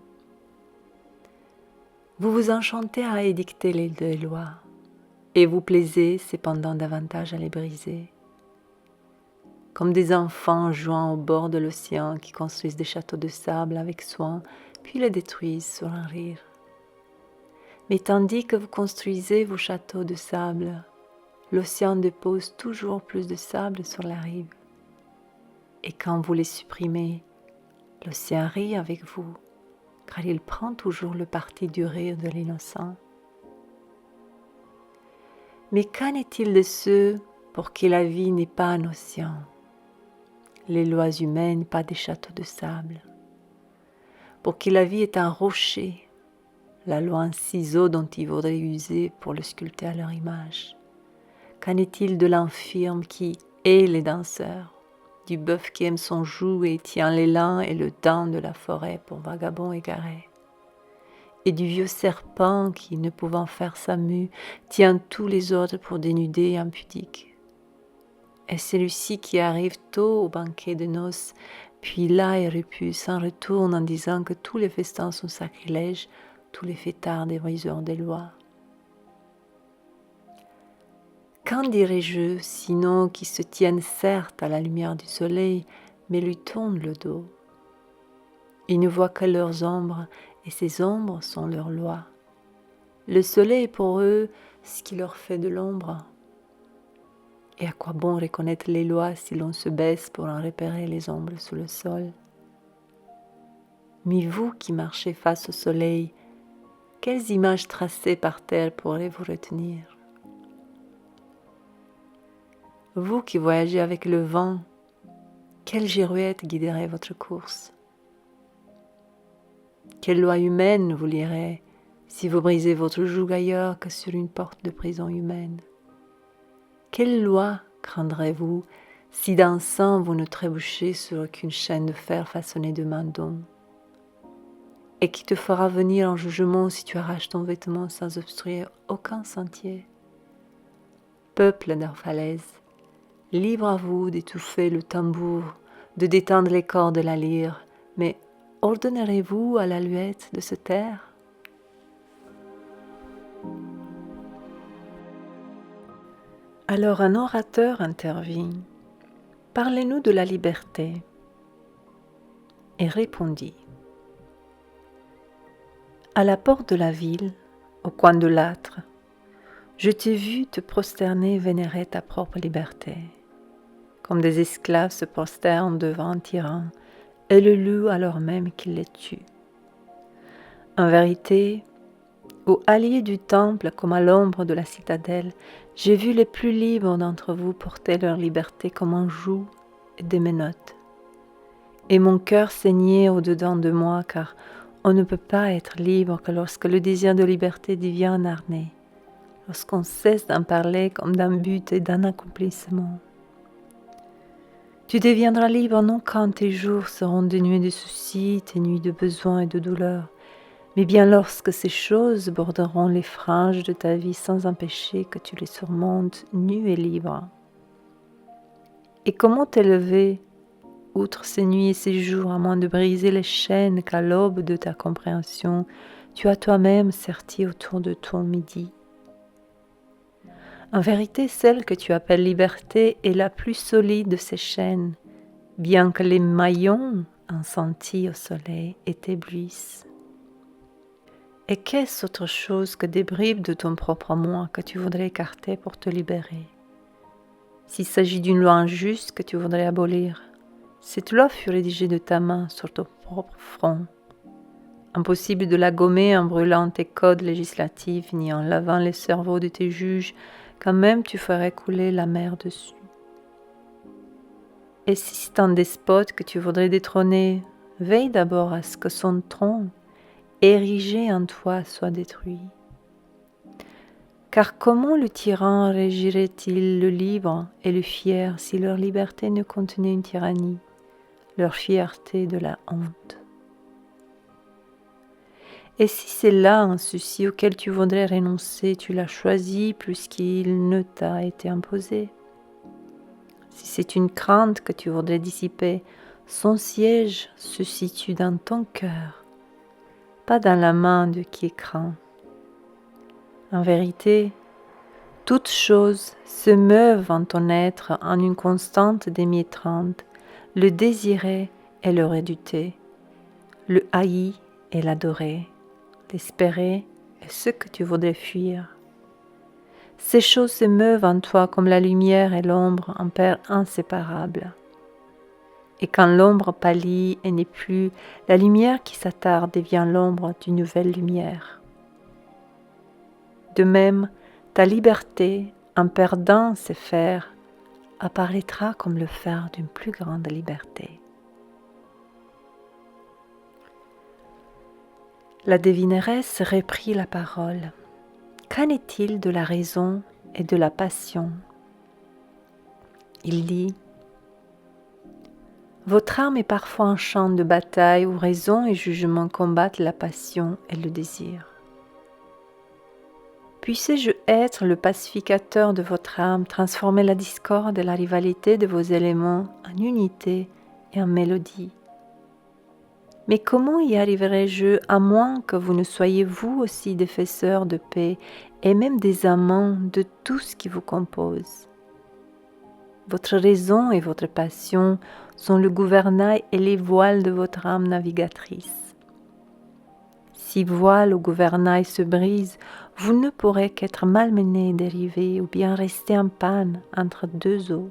« Vous vous enchantez à édicter les deux lois, et vous plaisez cependant davantage à les briser. Comme des enfants jouant au bord de l'océan qui construisent des châteaux de sable avec soin, puis les détruisent sur un rire. Mais tandis que vous construisez vos châteaux de sable, l'océan dépose toujours plus de sable sur la rive. Et quand vous les supprimez, l'océan rit avec vous, car il prend toujours le parti du rire de l'innocent. Mais qu'en est-il de ceux pour que la vie n'est pas un océan, les lois humaines pas des châteaux de sable, pour que la vie est un rocher, la loi un ciseau dont ils voudraient user pour le sculpter à leur image. Qu'en est-il de l'infirme qui hait les danseurs, du bœuf qui aime son joug et tient l'élan et le dent de la forêt pour vagabond égaré, et du vieux serpent qui, ne pouvant faire sa mue, tient tous les autres pour dénudés et impudiques, et celui-ci qui arrive tôt au banquet de noces, puis là est repu, s'en retourne en disant que tous les festins sont sacrilèges, tous les fêtards des briseurs des lois. Qu'en dirais-je, sinon qu'ils se tiennent certes à la lumière du soleil, mais lui tournent le dos. Ils ne voient que leurs ombres, et ces ombres sont leurs lois. Le soleil est pour eux ce qui leur fait de l'ombre. Et à quoi bon reconnaître les lois si l'on se baisse pour en repérer les ombres sous le sol? Mais vous qui marchez face au soleil, quelles images tracées par terre pourraient vous retenir? Vous qui voyagez avec le vent, quelle girouette guiderait votre course? Quelle loi humaine vous lirez si vous brisez votre joug ailleurs que sur une porte de prison humaine? Quelle loi craindrez-vous si d'un sang vous ne trébuchez sur aucune chaîne de fer façonnée de main d'homme? Et qui te fera venir en jugement si tu arraches ton vêtement sans obstruer aucun sentier? Peuple d'Orphalaise, libre à vous d'étouffer le tambour, de détendre les cordes de la lyre, mais ordonnerez-vous à l'alouette de se taire? Alors un orateur intervint. Parlez-nous de la liberté. Et répondit. À la porte de la ville, au coin de l'âtre, je t'ai vu te prosterner et vénérer ta propre liberté, comme des esclaves se prosternent devant un tyran et le louent alors même qu'il les tue. En vérité, aux alliés du temple comme à l'ombre de la citadelle, j'ai vu les plus libres d'entre vous porter leur liberté comme un joug et des menottes. Et mon cœur saignait au-dedans de moi, car on ne peut pas être libre que lorsque le désir de liberté devient un harnais, lorsqu'on cesse d'en parler comme d'un but et d'un accomplissement. Tu deviendras libre non quand tes jours seront dénués de soucis, tes nuits de besoins et de douleurs, mais bien lorsque ces choses borderont les franges de ta vie sans empêcher que tu les surmontes nu et libre. Et comment t'élever, outre ces nuits et ces jours, à moins de briser les chaînes qu'à l'aube de ta compréhension, tu as toi-même serti autour de ton midi? En vérité, celle que tu appelles liberté est la plus solide de ces chaînes, bien que les maillons, ensentis au soleil, t'éblouissent. Et qu'est-ce autre chose que des bribes de ton propre moi que tu voudrais écarter pour te libérer? S'il s'agit d'une loi injuste que tu voudrais abolir, cette loi fut rédigée de ta main sur ton propre front. Impossible de la gommer en brûlant tes codes législatifs ni en lavant les cerveaux de tes juges, quand même tu ferais couler la mer dessus. Et si c'est un despote que tu voudrais détrôner, veille d'abord à ce que son trône, érigé en toi, soit détruit. Car comment le tyran régirait-il le libre et le fier si leur liberté ne contenait une tyrannie, leur fierté de la honte? Et si c'est là un souci auquel tu voudrais renoncer, tu l'as choisi plus qu'il ne t'a été imposé? Si c'est une crainte que tu voudrais dissiper, son siège se situe dans ton cœur, pas dans la main de qui craint. En vérité, toutes choses se meuvent en ton être en une constante démiétrante, le désirer et le redouter, le haïr et l'adorer, l'espérer et ce que tu voudrais fuir. Ces choses se meuvent en toi comme la lumière et l'ombre en paire inséparable. Et quand l'ombre pâlit et n'est plus, la lumière qui s'attarde devient l'ombre d'une nouvelle lumière. De même, ta liberté, en perdant ses fers, apparaîtra comme le phare d'une plus grande liberté. La devineresse reprit la parole. Qu'en est-il de la raison et de la passion? Il dit: votre âme est parfois un champ de bataille où raison et jugement combattent la passion et le désir. Puissé-je être le pacificateur de votre âme, transformer la discorde et la rivalité de vos éléments en unité et en mélodie. Mais comment y arriverai-je à moins que vous ne soyez vous aussi des faiseurs de paix et même des amants de tout ce qui vous compose? Votre raison et votre passion sont le gouvernail et les voiles de votre âme navigatrice. Si voile ou gouvernail se brise, vous ne pourrez qu'être malmené et dérivé ou bien rester en panne entre deux eaux.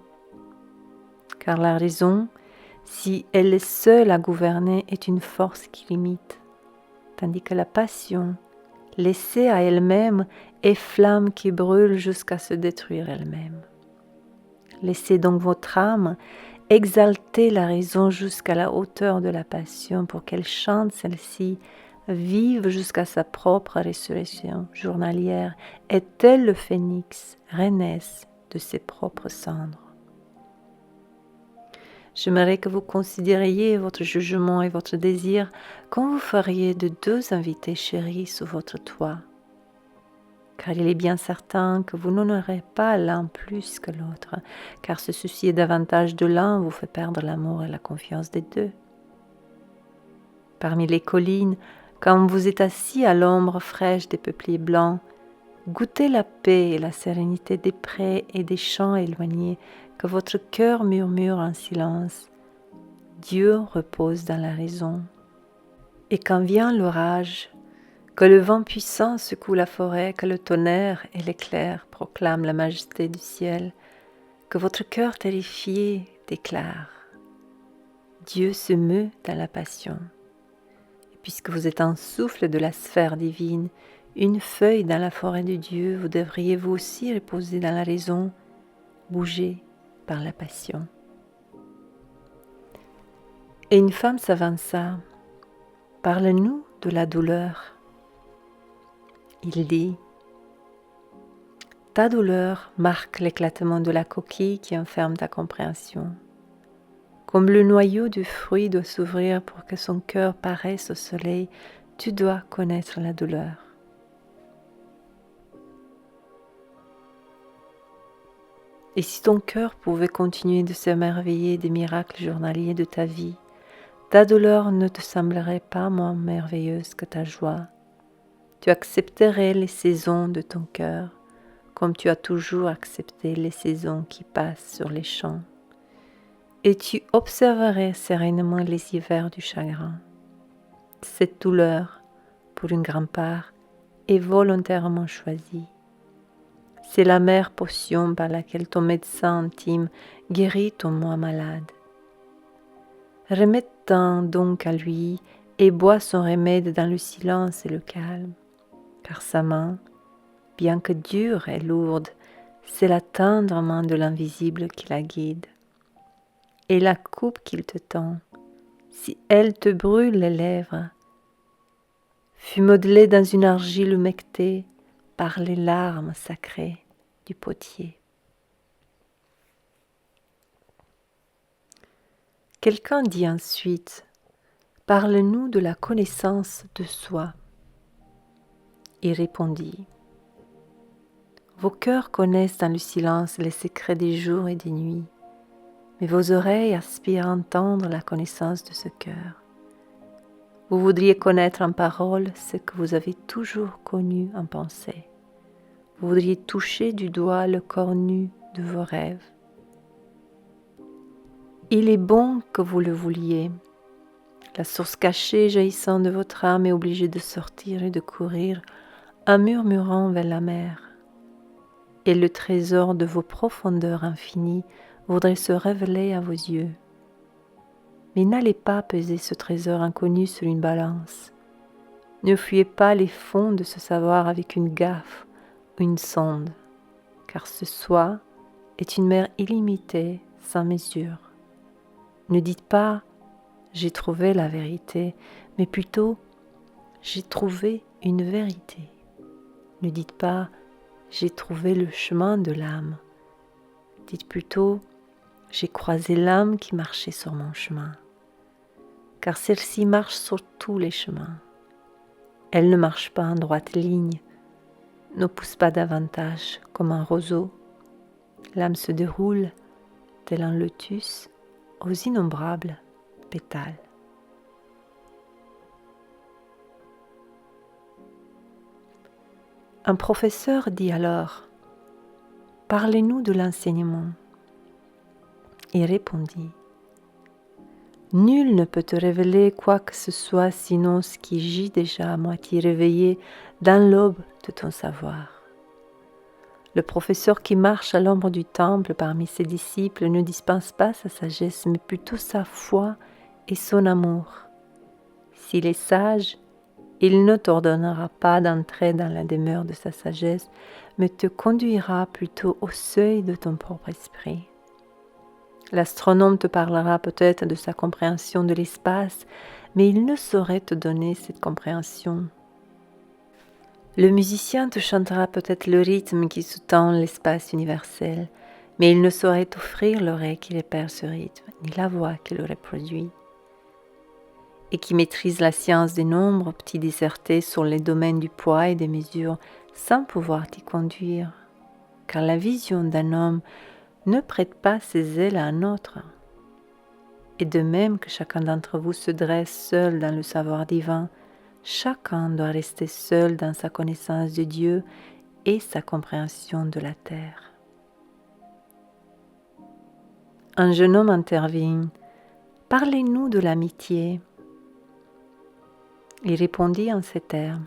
Car la raison, si elle est seule à gouverner, est une force qui limite, tandis que la passion, laissée à elle-même, est flamme qui brûle jusqu'à se détruire elle-même. Laissez donc votre âme exalter la raison jusqu'à la hauteur de la passion pour qu'elle chante celle-ci, vive jusqu'à sa propre résurrection journalière, et tel le phénix renaisse de ses propres cendres. J'aimerais que vous considériez votre jugement et votre désir quand vous feriez de deux invités chéris sous votre toit, car il est bien certain que vous n'en aurez pas l'un plus que l'autre, car se soucier davantage de l'un vous fait perdre l'amour et la confiance des deux. Parmi les collines, quand vous êtes assis à l'ombre fraîche des peupliers blancs, goûtez la paix et la sérénité des prés et des champs éloignés que votre cœur murmure en silence. Dieu repose dans la raison. Et quand vient l'orage, que le vent puissant secoue la forêt, que le tonnerre et l'éclair proclament la majesté du ciel, que votre cœur terrifié déclare. Dieu se meut dans la passion. Et puisque vous êtes un souffle de la sphère divine, une feuille dans la forêt de Dieu, vous devriez vous aussi reposer dans la raison, bouger par la passion. Et une femme s'avança. Parle-nous de la douleur. Il dit: ta douleur marque l'éclatement de la coquille qui enferme ta compréhension. Comme le noyau du fruit doit s'ouvrir pour que son cœur paraisse au soleil, tu dois connaître la douleur. Et si ton cœur pouvait continuer de s'émerveiller des miracles journaliers de ta vie, ta douleur ne te semblerait pas moins merveilleuse que ta joie. Tu accepterais les saisons de ton cœur, comme tu as toujours accepté les saisons qui passent sur les champs. Et tu observerais sereinement les hivers du chagrin. Cette douleur, pour une grande part, est volontairement choisie. C'est la mère potion par laquelle ton médecin intime guérit ton moi malade. Remets-t'en donc à lui et bois son remède dans le silence et le calme, car sa main, bien que dure et lourde, c'est la tendre main de l'invisible qui la guide. Et la coupe qu'il te tend, si elle te brûle les lèvres, fut modelée dans une argile humectée par les larmes sacrées du potier. Quelqu'un dit ensuite: parle-nous de la connaissance de soi. Il répondit: vos cœurs connaissent dans le silence les secrets des jours et des nuits, mais vos oreilles aspirent à entendre la connaissance de ce cœur. Vous voudriez connaître en parole ce que vous avez toujours connu en pensée. Vous voudriez toucher du doigt le corps nu de vos rêves. Il est bon que vous le vouliez. La source cachée jaillissant de votre âme est obligée de sortir et de courir en murmurant vers la mer. Et le trésor de vos profondeurs infinies voudrait se révéler à vos yeux. Mais n'allez pas peser ce trésor inconnu sur une balance. Ne fuyez pas les fonds de ce savoir avec une gaffe ou une sonde, car ce soi est une mer illimitée, sans mesure. Ne dites pas « j'ai trouvé la vérité », mais plutôt « j'ai trouvé une vérité ». Ne dites pas « j'ai trouvé le chemin de l'âme ». Dites plutôt « j'ai croisé l'âme qui marchait sur mon chemin ». Car celle-ci marche sur tous les chemins. Elle ne marche pas en droite ligne, ne pousse pas davantage comme un roseau. L'âme se déroule, tel un lotus, aux innombrables pétales. Un professeur dit alors « Parlez-nous de l'enseignement ». Il répondit « Nul ne peut te révéler quoi que ce soit sinon ce qui gît déjà à moitié réveillé dans l'aube de ton savoir. Le professeur qui marche à l'ombre du temple parmi ses disciples ne dispense pas sa sagesse, mais plutôt sa foi et son amour. S'il est sage, il ne t'ordonnera pas d'entrer dans la demeure de sa sagesse, mais te conduira plutôt au seuil de ton propre esprit. L'astronome te parlera peut-être de sa compréhension de l'espace, mais il ne saurait te donner cette compréhension. Le musicien te chantera peut-être le rythme qui sous-tend l'espace universel, mais il ne saurait t'offrir l'oreille qui répère ce rythme, ni la voix qui le reproduit. Et qui maîtrise la science des nombres, petit disserté sur les domaines du poids et des mesures, sans pouvoir t'y conduire. Car la vision d'un homme ne prête pas ses ailes à un autre. Et de même que chacun d'entre vous se dresse seul dans le savoir divin, chacun doit rester seul dans sa connaissance de Dieu et sa compréhension de la terre. Un jeune homme intervint. « Parlez-nous de l'amitié. » Il répondit en ces termes.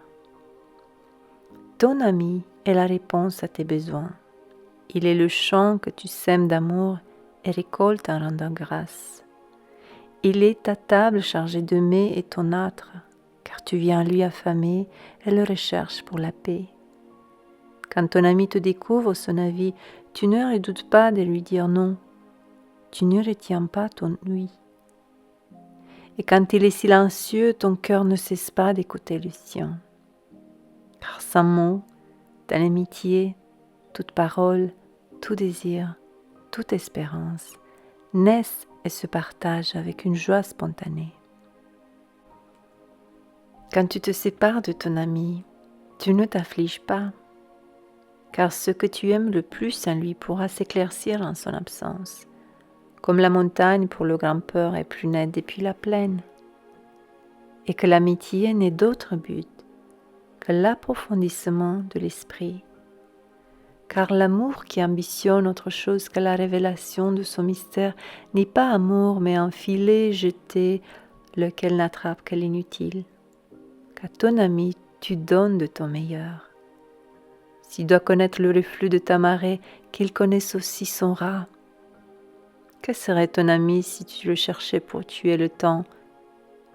« Ton ami est la réponse à tes besoins. Il est le champ que tu sèmes d'amour et récoltes en rendant grâce. Il est ta table chargée de mets et ton âtre, car tu viens lui affamé et le recherches pour la paix. Quand ton ami te découvre son avis, tu ne redoutes pas de lui dire non. Tu ne retiens pas ton oui. Et quand il est silencieux, ton cœur ne cesse pas d'écouter le sien. Car sans mots, dans l'amitié, toute parole, tout désir, toute espérance naissent et se partagent avec une joie spontanée. Quand tu te sépares de ton ami, tu ne t'affliges pas, car ce que tu aimes le plus en lui pourra s'éclaircir en son absence, comme la montagne pour le grimpeur est plus nette depuis la plaine, et que l'amitié n'est d'autre but que l'approfondissement de l'esprit. Car l'amour qui ambitionne autre chose que la révélation de son mystère n'est pas amour, mais un filet jeté, lequel n'attrape que l'inutile. Qu'à ton ami, tu donnes de ton meilleur. S'il doit connaître le reflux de ta marée, qu'il connaisse aussi son rat. Que serait ton ami si tu le cherchais pour tuer le temps?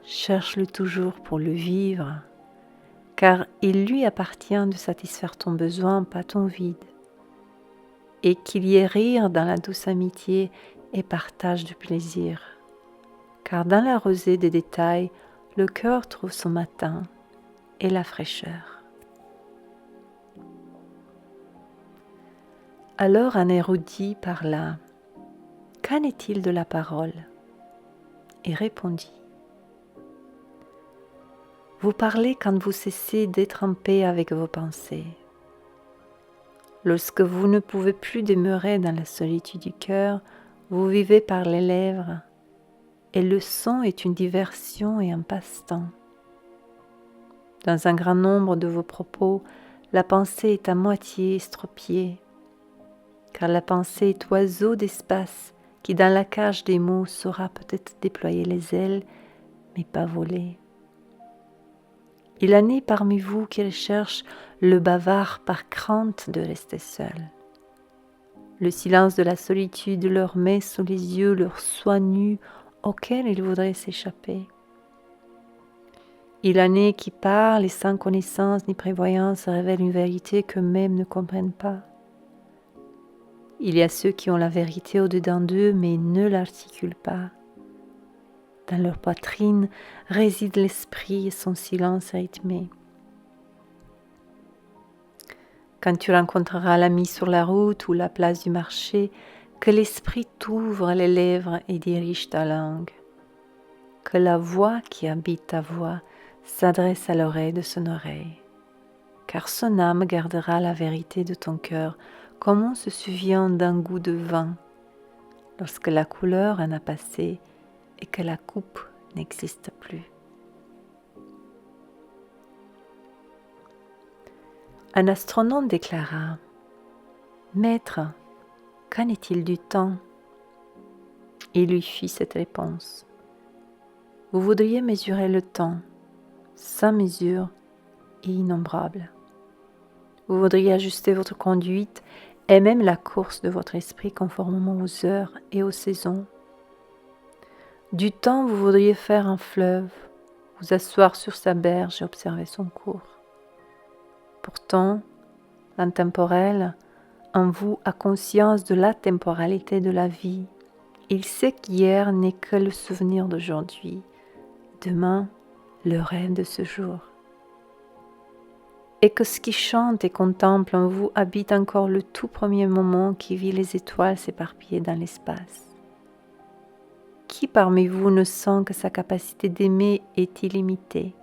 Cherche-le toujours pour le vivre, car il lui appartient de satisfaire ton besoin, pas ton vide. Et qu'il y ait rire dans la douce amitié et partage du plaisir. Car dans la rosée des détails, le cœur trouve son matin et la fraîcheur. Alors un érudit parla. « Qu'en est-il de la parole ?» Et répondit. « Vous parlez quand vous cessez d'être en paix avec vos pensées. Lorsque vous ne pouvez plus demeurer dans la solitude du cœur, vous vivez par les lèvres, et le son est une diversion et un passe-temps. Dans un grand nombre de vos propos, la pensée est à moitié estropiée, car la pensée est oiseau d'espace qui dans la cage des mots saura peut-être déployer les ailes, mais pas voler. Il en est parmi vous qui recherchent le bavard par crainte de rester seul. Le silence de la solitude leur met sous les yeux leur soi nu auquel ils voudraient s'échapper. Il en est qui parlent et sans connaissance ni prévoyance révèlent une vérité qu'eux-mêmes ne comprennent pas. Il y a ceux qui ont la vérité au-dedans d'eux, mais ne l'articulent pas. Dans leur poitrine réside l'esprit et son silence rythmé. Quand tu rencontreras l'ami sur la route ou la place du marché, que l'esprit t'ouvre les lèvres et dirige ta langue. Que la voix qui habite ta voix s'adresse à l'oreille de son oreille. Car son âme gardera la vérité de ton cœur, comme on se souvient d'un goût de vin, lorsque la couleur en a passé et que la coupe n'existe plus. Un astronome déclara : « Maître, qu'en est-il du temps ?» Il lui fit cette réponse : « Vous voudriez mesurer le temps, sans mesure et innombrable. Vous voudriez ajuster votre conduite et même la course de votre esprit conformément aux heures et aux saisons. Du temps, vous voudriez faire un fleuve, vous asseoir sur sa berge et observer son cours. Pourtant, l'intemporel en vous a conscience de la temporalité de la vie. Il sait qu'hier n'est que le souvenir d'aujourd'hui, demain, le rêve de ce jour. Et que ce qui chante et contemple en vous habite encore le tout premier moment qui vit les étoiles s'éparpiller dans l'espace. Qui parmi vous ne sent que sa capacité d'aimer est illimitée?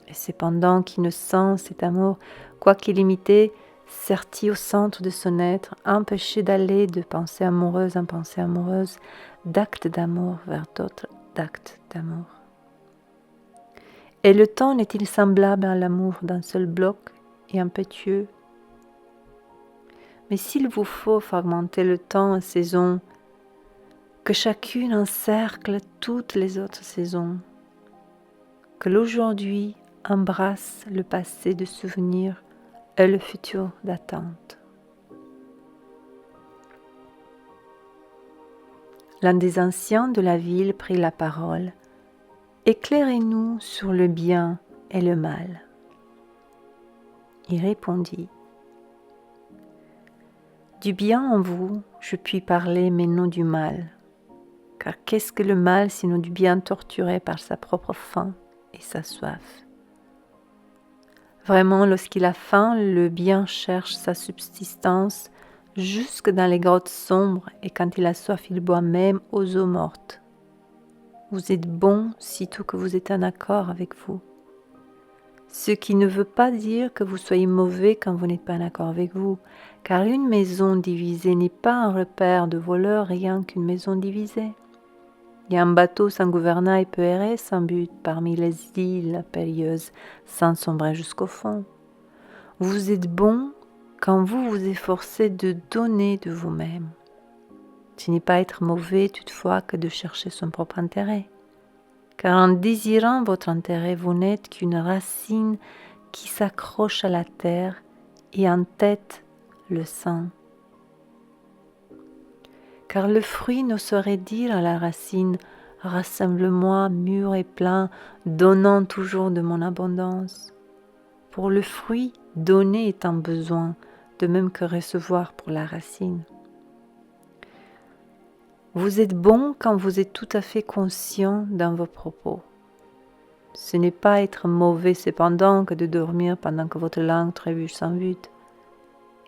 Et cependant qui ne sent cet amour, quoiqu'illimité, serti au centre de son être, empêché d'aller de pensée amoureuse en pensée amoureuse, d'actes d'amour vers d'autres d'actes d'amour. Et le temps n'est-il semblable à l'amour d'un seul bloc et impétueux? Mais s'il vous faut fragmenter le temps en saisons, que chacune encercle toutes les autres saisons, que l'aujourd'hui embrasse le passé de souvenirs et le futur d'attente. L'un des anciens de la ville prit la parole. Éclairez-nous sur le bien et le mal. Il répondit : Du bien en vous, je puis parler, mais non du mal. Car qu'est-ce que le mal sinon du bien torturé par sa propre faim et sa soif? Vraiment, lorsqu'il a faim, le bien cherche sa subsistance jusque dans les grottes sombres, et quand il a soif, il boit même aux eaux mortes. Vous êtes bon sitôt que vous êtes en accord avec vous. Ce qui ne veut pas dire que vous soyez mauvais quand vous n'êtes pas en accord avec vous, car une maison divisée n'est pas un repère de voleurs, rien qu'une maison divisée. Et un bateau sans gouvernail peut errer sans but parmi les îles périlleuses, sans sombrer jusqu'au fond. Vous êtes bon quand vous vous efforcez de donner de vous-même. Ce n'est pas être mauvais toutefois que de chercher son propre intérêt. Car en désirant votre intérêt, vous n'êtes qu'une racine qui s'accroche à la terre et en tête le sang. Car le fruit ne saurait dire à la racine : rassemble-moi mûr et plein, donnant toujours de mon abondance. Pour le fruit, donner est un besoin, de même que recevoir pour la racine. Vous êtes bon quand vous êtes tout à fait conscient dans vos propos. Ce n'est pas être mauvais cependant que de dormir pendant que votre langue trébuche sans but,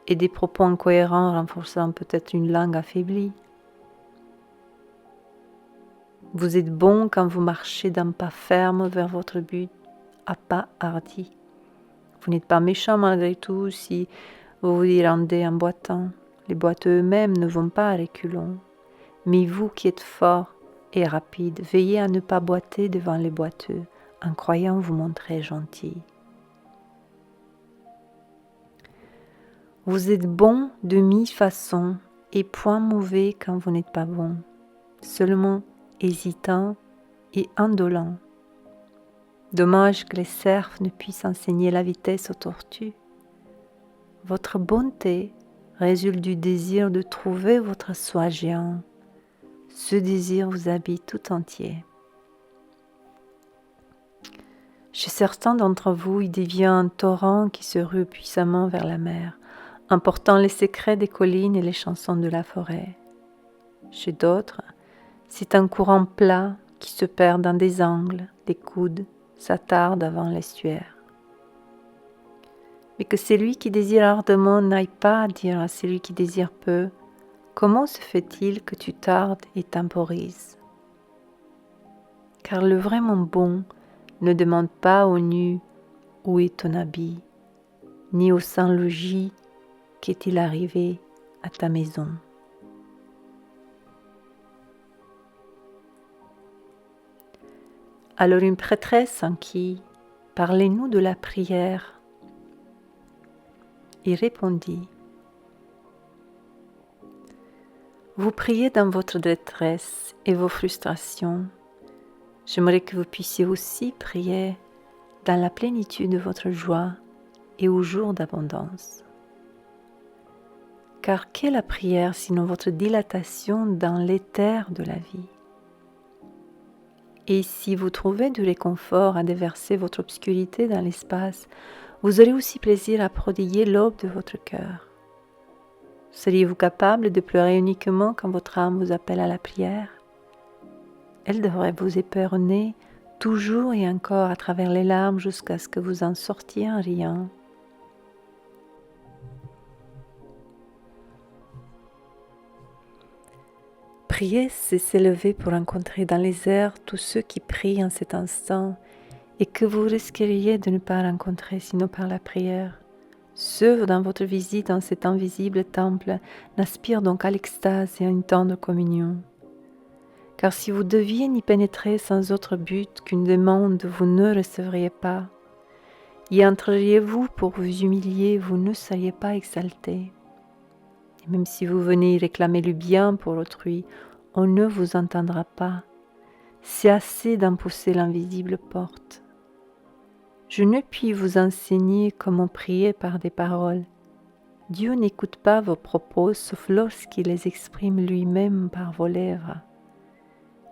et des propos incohérents renforçant peut-être une langue affaiblie. Vous êtes bon quand vous marchez d'un pas ferme vers votre but, à pas hardi. Vous n'êtes pas méchant malgré tout si vous vous y rendez en boitant. Les boiteux eux-mêmes ne vont pas à reculons. Mais vous qui êtes fort et rapide, veillez à ne pas boiter devant les boiteux, en croyant vous montrer gentil. Vous êtes bon de mi-façon et point mauvais quand vous n'êtes pas bon, seulement hésitant et indolent. Dommage que les cerfs ne puissent enseigner la vitesse aux tortues. Votre bonté résulte du désir de trouver votre soi géant. Ce désir vous habite tout entier. Chez certains d'entre vous, il devient un torrent qui se rue puissamment vers la mer, emportant les secrets des collines et les chansons de la forêt. Chez d'autres, c'est un courant plat qui se perd dans des angles, des coudes, s'attarde avant l'estuaire. Mais que celui qui désire ardemment n'aille pas dire à celui qui désire peu, comment se fait-il que tu tardes et temporises? Car le vraiment bon ne demande pas au nu où est ton habit, ni au sans logis qu'est-il arrivé à ta maison. Alors une prêtresse en qui parlez-nous de la prière, y répondit: vous priez dans votre détresse et vos frustrations. J'aimerais que vous puissiez aussi prier dans la plénitude de votre joie et au jour d'abondance. Car qu'est la prière sinon votre dilatation dans l'éther de la vie? Et si vous trouvez du réconfort à déverser votre obscurité dans l'espace, vous aurez aussi plaisir à prodiguer l'aube de votre cœur. Seriez-vous capable de pleurer uniquement quand votre âme vous appelle à la prière? Elle devrait vous éperonner toujours et encore à travers les larmes jusqu'à ce que vous en sortiez en riant. Prier, c'est s'élever pour rencontrer dans les airs tous ceux qui prient en cet instant et que vous risqueriez de ne pas rencontrer sinon par la prière. Ceux dans votre visite dans cet invisible temple n'aspirent donc à l'extase et à une tendre communion. Car si vous deviez n'y pénétrer sans autre but qu'une demande, vous ne recevriez pas. Y entreriez-vous pour vous humilier, vous ne seriez pas exalté. Et même si vous venez réclamer le bien pour autrui, on ne vous entendra pas. C'est assez d'en pousser l'invisible porte. Je ne puis vous enseigner comment prier par des paroles. Dieu n'écoute pas vos propos sauf lorsqu'il les exprime lui-même par vos lèvres.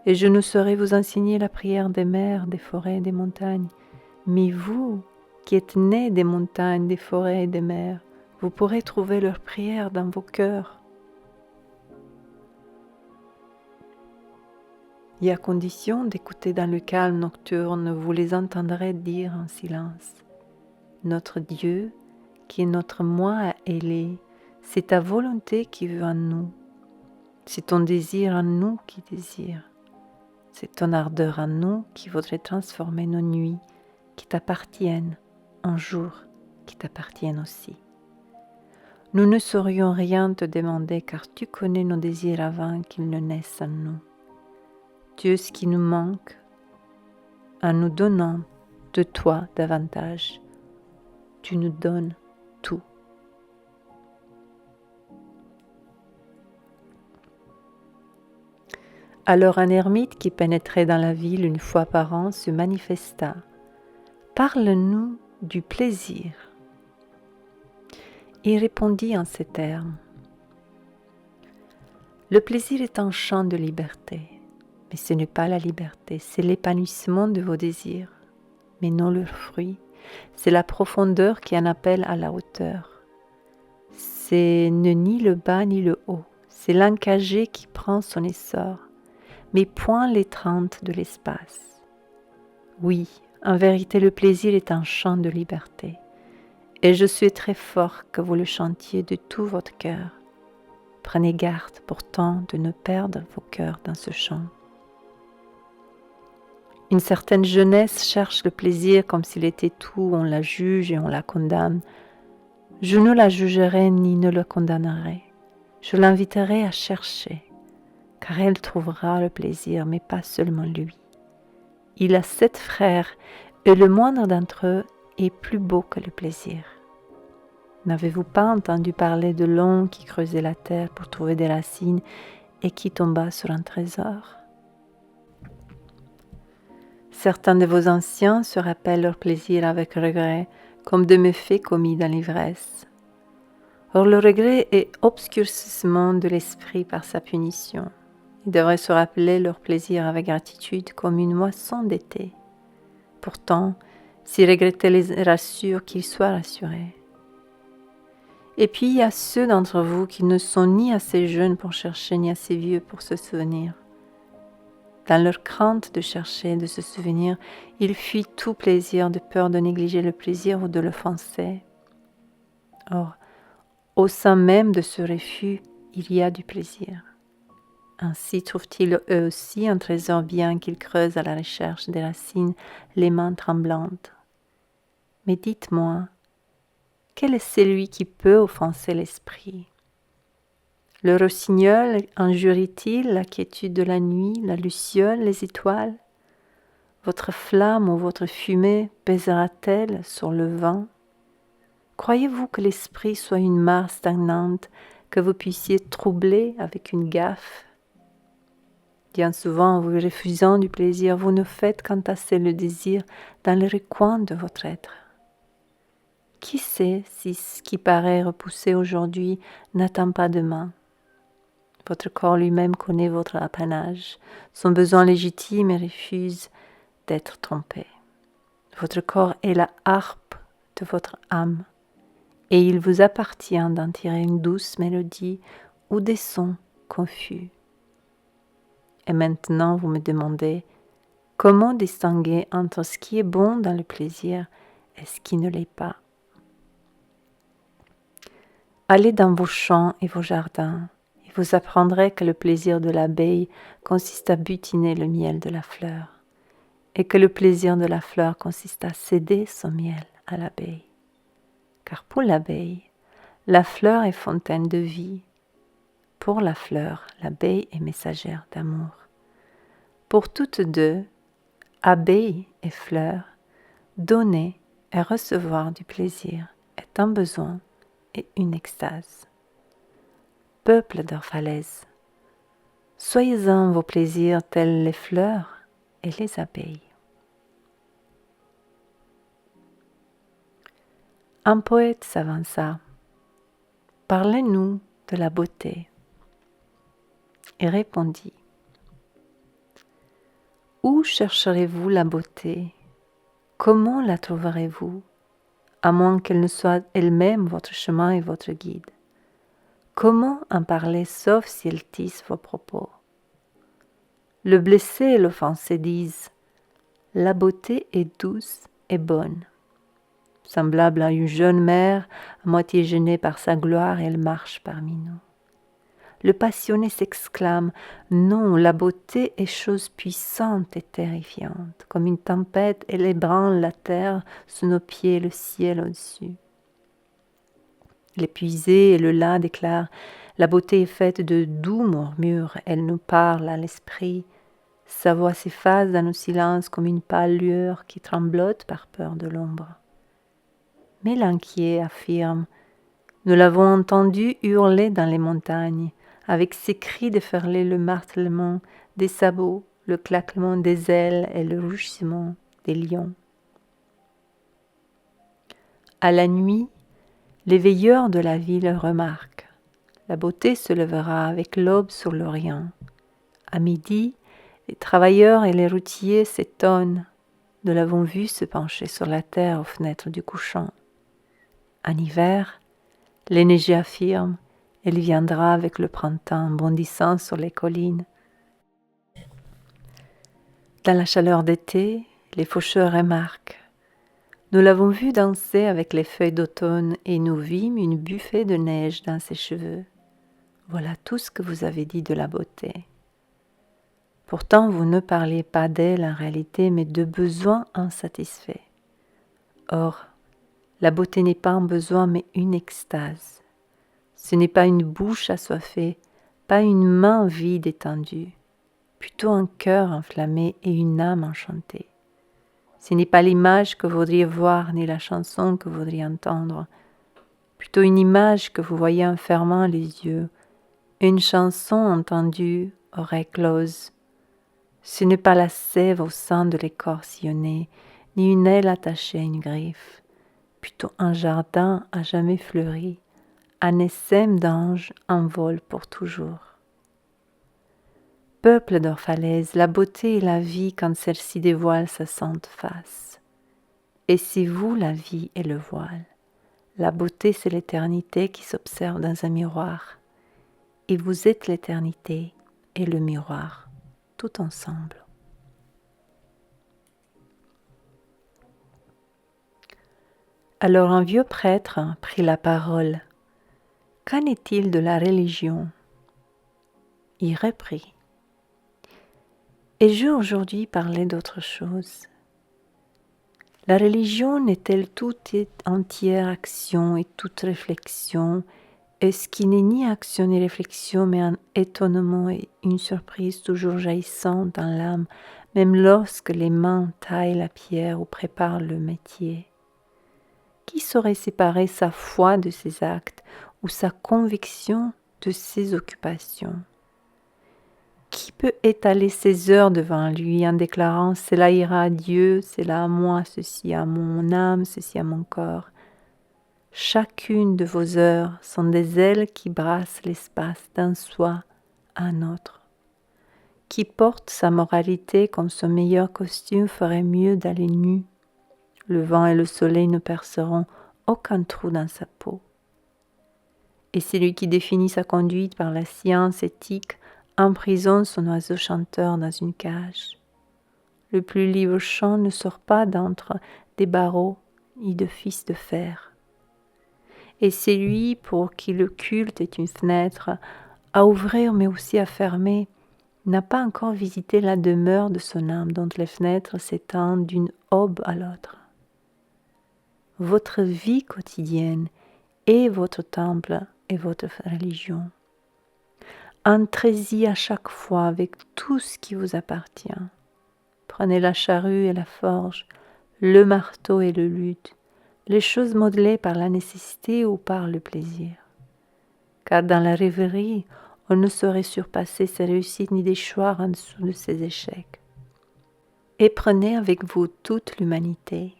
Et je ne saurais vous enseigner la prière des mers, des forêts et des montagnes. Mais vous, qui êtes nés des montagnes, des forêts et des mers, vous pourrez trouver leur prière dans vos cœurs. Et à condition d'écouter dans le calme nocturne, vous les entendrez dire en silence. Notre Dieu, qui est notre moi ailé, c'est ta volonté qui veut en nous. C'est ton désir en nous qui désire. C'est ton ardeur en nous qui voudrait transformer nos nuits qui t'appartiennent en jours qui t'appartiennent aussi. Nous ne saurions rien te demander car tu connais nos désirs avant qu'ils ne naissent en nous. Tu es ce qui nous manque en nous donnant de toi davantage. Tu nous donnes tout. Alors un ermite qui pénétrait dans la ville une fois par an se manifesta. Parle-nous du plaisir. Il répondit en ces termes. Le plaisir est un champ de liberté, mais ce n'est pas la liberté, c'est l'épanouissement de vos désirs, mais non leur fruit. C'est la profondeur qui en appelle à la hauteur. C'est ni le bas ni le haut, c'est l'encagé qui prend son essor, mais point l'étreinte de l'espace. Oui, en vérité, le plaisir est un chant de liberté, et je suis très fort que vous le chantiez de tout votre cœur. Prenez garde pourtant de ne perdre vos cœurs dans ce chant. Une certaine jeunesse cherche le plaisir comme s'il était tout, on la juge et on la condamne. Je ne la jugerai ni ne le condamnerai. Je l'inviterai à chercher, car elle trouvera le plaisir, mais pas seulement lui. Il a 7 frères, et le moindre d'entre eux est plus beau que le plaisir. N'avez-vous pas entendu parler de l'homme qui creusait la terre pour trouver des racines et qui tomba sur un trésor? Certains de vos anciens se rappellent leur plaisir avec regret, comme de méfaits commis dans l'ivresse. Or le regret est obscurcissement de l'esprit par sa punition. Ils devraient se rappeler leur plaisir avec gratitude comme une moisson d'été. Pourtant, si regretter les rassure, qu'ils soient rassurés. Et puis il y a ceux d'entre vous qui ne sont ni assez jeunes pour chercher, ni assez vieux pour se souvenir. Dans leur crainte de chercher, de se souvenir, ils fuient tout plaisir de peur de négliger le plaisir ou de l'offenser. Or, au sein même de ce refus, il y a du plaisir. Ainsi trouvent-ils eux aussi un trésor bien qu'ils creusent à la recherche des racines, les mains tremblantes. Mais dites-moi, quel est celui qui peut offenser l'esprit? Le rossignol injurie-t-il la quiétude de la nuit, la luciole, les étoiles? Votre flamme ou votre fumée pèsera-t-elle sur le vent? Croyez-vous que l'esprit soit une mare stagnante que vous puissiez troubler avec une gaffe? Bien souvent, en vous refusant du plaisir, vous ne faites qu'entasser le désir dans les recoins de votre être. Qui sait si ce qui paraît repoussé aujourd'hui n'atteint pas demain? Votre corps lui-même connaît votre apanage, son besoin légitime et refuse d'être trompé. Votre corps est la harpe de votre âme, et il vous appartient d'en tirer une douce mélodie ou des sons confus. Et maintenant vous me demandez, comment distinguer entre ce qui est bon dans le plaisir et ce qui ne l'est pas? Allez dans vos champs et vos jardins, et vous apprendrez que le plaisir de l'abeille consiste à butiner le miel de la fleur, et que le plaisir de la fleur consiste à céder son miel à l'abeille. Car pour l'abeille, la fleur est fontaine de vie. Pour la fleur, l'abeille est messagère d'amour. Pour toutes deux, abeille et fleur, donner et recevoir du plaisir est un besoin et une extase. Peuple d'Orphalès, soyez-en vos plaisirs tels les fleurs et les abeilles. Un poète s'avança. Parlez-nous de la beauté. Et répondit. Où chercherez-vous la beauté? Comment la trouverez-vous, à moins qu'elle ne soit elle-même votre chemin et votre guide? Comment en parler sauf si elle tisse vos propos? Le blessé et l'offensé disent « La beauté est douce et bonne ». Semblable à une jeune mère, à moitié gênée par sa gloire, elle marche parmi nous. Le passionné s'exclame « Non, la beauté est chose puissante et terrifiante. Comme une tempête, elle ébranle la terre sous nos pieds, le ciel au-dessus. » L'épuisé et le las déclarent « La beauté est faite de doux murmures, elle nous parle à l'esprit. Sa voix s'efface dans nos silences comme une pâle lueur qui tremblote par peur de l'ombre. » Mais l'inquiet affirme « Nous l'avons entendu hurler dans les montagnes, avec ses cris déferler le martèlement des sabots, le claquement des ailes et le rugissement des lions. » À la nuit, les veilleurs de la ville remarquent. La beauté se lèvera avec l'aube sur l'Orient. À midi, les travailleurs et les routiers s'étonnent. Nous l'avons vu se pencher sur la terre aux fenêtres du couchant. En hiver, les neigés affirment, elle viendra avec le printemps bondissant sur les collines. Dans la chaleur d'été, les faucheurs remarquent. Nous l'avons vu danser avec les feuilles d'automne et nous vîmes une buffée de neige dans ses cheveux. Voilà tout ce que vous avez dit de la beauté. Pourtant, vous ne parliez pas d'elle en réalité, mais de besoins insatisfaits. Or, la beauté n'est pas un besoin, mais une extase. Ce n'est pas une bouche assoiffée, pas une main vide et tendue, plutôt un cœur enflammé et une âme enchantée. Ce n'est pas l'image que vous voudriez voir, ni la chanson que vous voudriez entendre, plutôt une image que vous voyez en fermant les yeux, une chanson entendue, oreille close. Ce n'est pas la sève au sein de l'écorce sillonnée, ni une aile attachée à une griffe, plutôt un jardin à jamais fleuri, un essaim d'anges en vol pour toujours. Peuple d'Orphalès, la beauté et la vie quand celle-ci dévoile sa sainte face. Et c'est vous la vie et le voile, La beauté, c'est l'éternité qui s'observe dans un miroir. Et vous êtes l'éternité et le miroir, tout ensemble. Alors un vieux prêtre prit la parole. « Qu'en est-il de la religion ?» Il reprit. « Et je aujourd'hui parler d'autre chose. La religion n'est-elle toute entière action et toute réflexion, et ce qui n'est ni action ni réflexion, mais un étonnement et une surprise toujours jaillissant dans l'âme, même lorsque les mains taillent la pierre ou préparent le métier. Qui saurait séparer sa foi de ses actes ou sa conviction de ses occupations? Qui peut étaler ses heures devant lui en déclarant « cela ira à Dieu, cela à moi, ceci à mon âme, ceci à mon corps ». Chacune de vos heures sont des ailes qui brassent l'espace d'un soi à un autre. Qui porte sa moralité comme son meilleur costume ferait mieux d'aller nu. Le vent et le soleil ne perceront aucun trou dans sa peau. Et celui qui définit sa conduite par la science éthique emprisonne son oiseau chanteur dans une cage. Le plus libre chant ne sort pas d'entre des barreaux ni de fils de fer. Et c'est lui pour qui le culte est une fenêtre, à ouvrir mais aussi à fermer, n'a pas encore visité la demeure de son âme dont les fenêtres s'étendent d'une aube à l'autre. Votre vie quotidienne est votre temple et votre religion. Entrez-y à chaque fois avec tout ce qui vous appartient. Prenez la charrue et la forge, le marteau et le luth, les choses modelées par la nécessité ou par le plaisir. Car dans la rêverie, on ne saurait surpasser ses réussites ni déchoir en dessous de ses échecs. Et prenez avec vous toute l'humanité,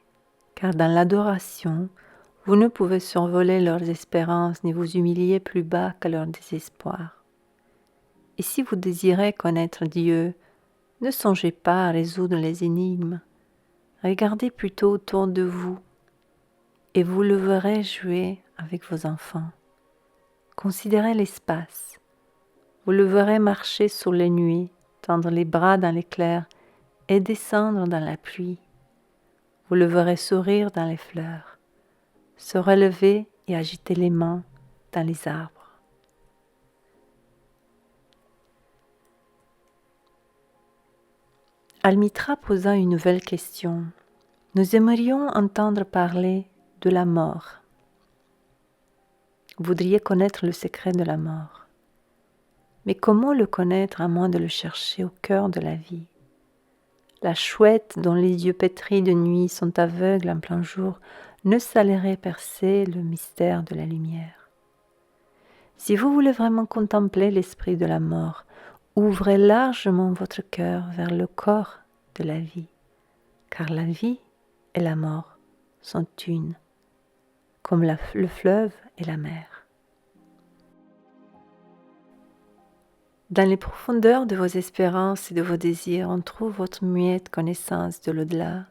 car dans l'adoration, vous ne pouvez survoler leurs espérances ni vous humilier plus bas que leur désespoir. Et si vous désirez connaître Dieu, ne songez pas à résoudre les énigmes, regardez plutôt autour de vous, et vous le verrez jouer avec vos enfants. Considérez l'espace, vous le verrez marcher sur les nuées, tendre les bras dans l'éclair et descendre dans la pluie. Vous le verrez sourire dans les fleurs, se relever et agiter les mains dans les arbres. Almitra posa une nouvelle question. Nous aimerions entendre parler de la mort. Vous voudriez connaître le secret de la mort. Mais comment le connaître à moins de le chercher au cœur de la vie? La chouette dont les yeux pétris de nuit sont aveugles en plein jour ne saurait percer le mystère de la lumière. Si vous voulez vraiment contempler l'esprit de la mort, ouvrez largement votre cœur vers le corps de la vie, car la vie et la mort sont une, comme le fleuve et la mer. Dans les profondeurs de vos espérances et de vos désirs, on trouve votre muette connaissance de l'au-delà.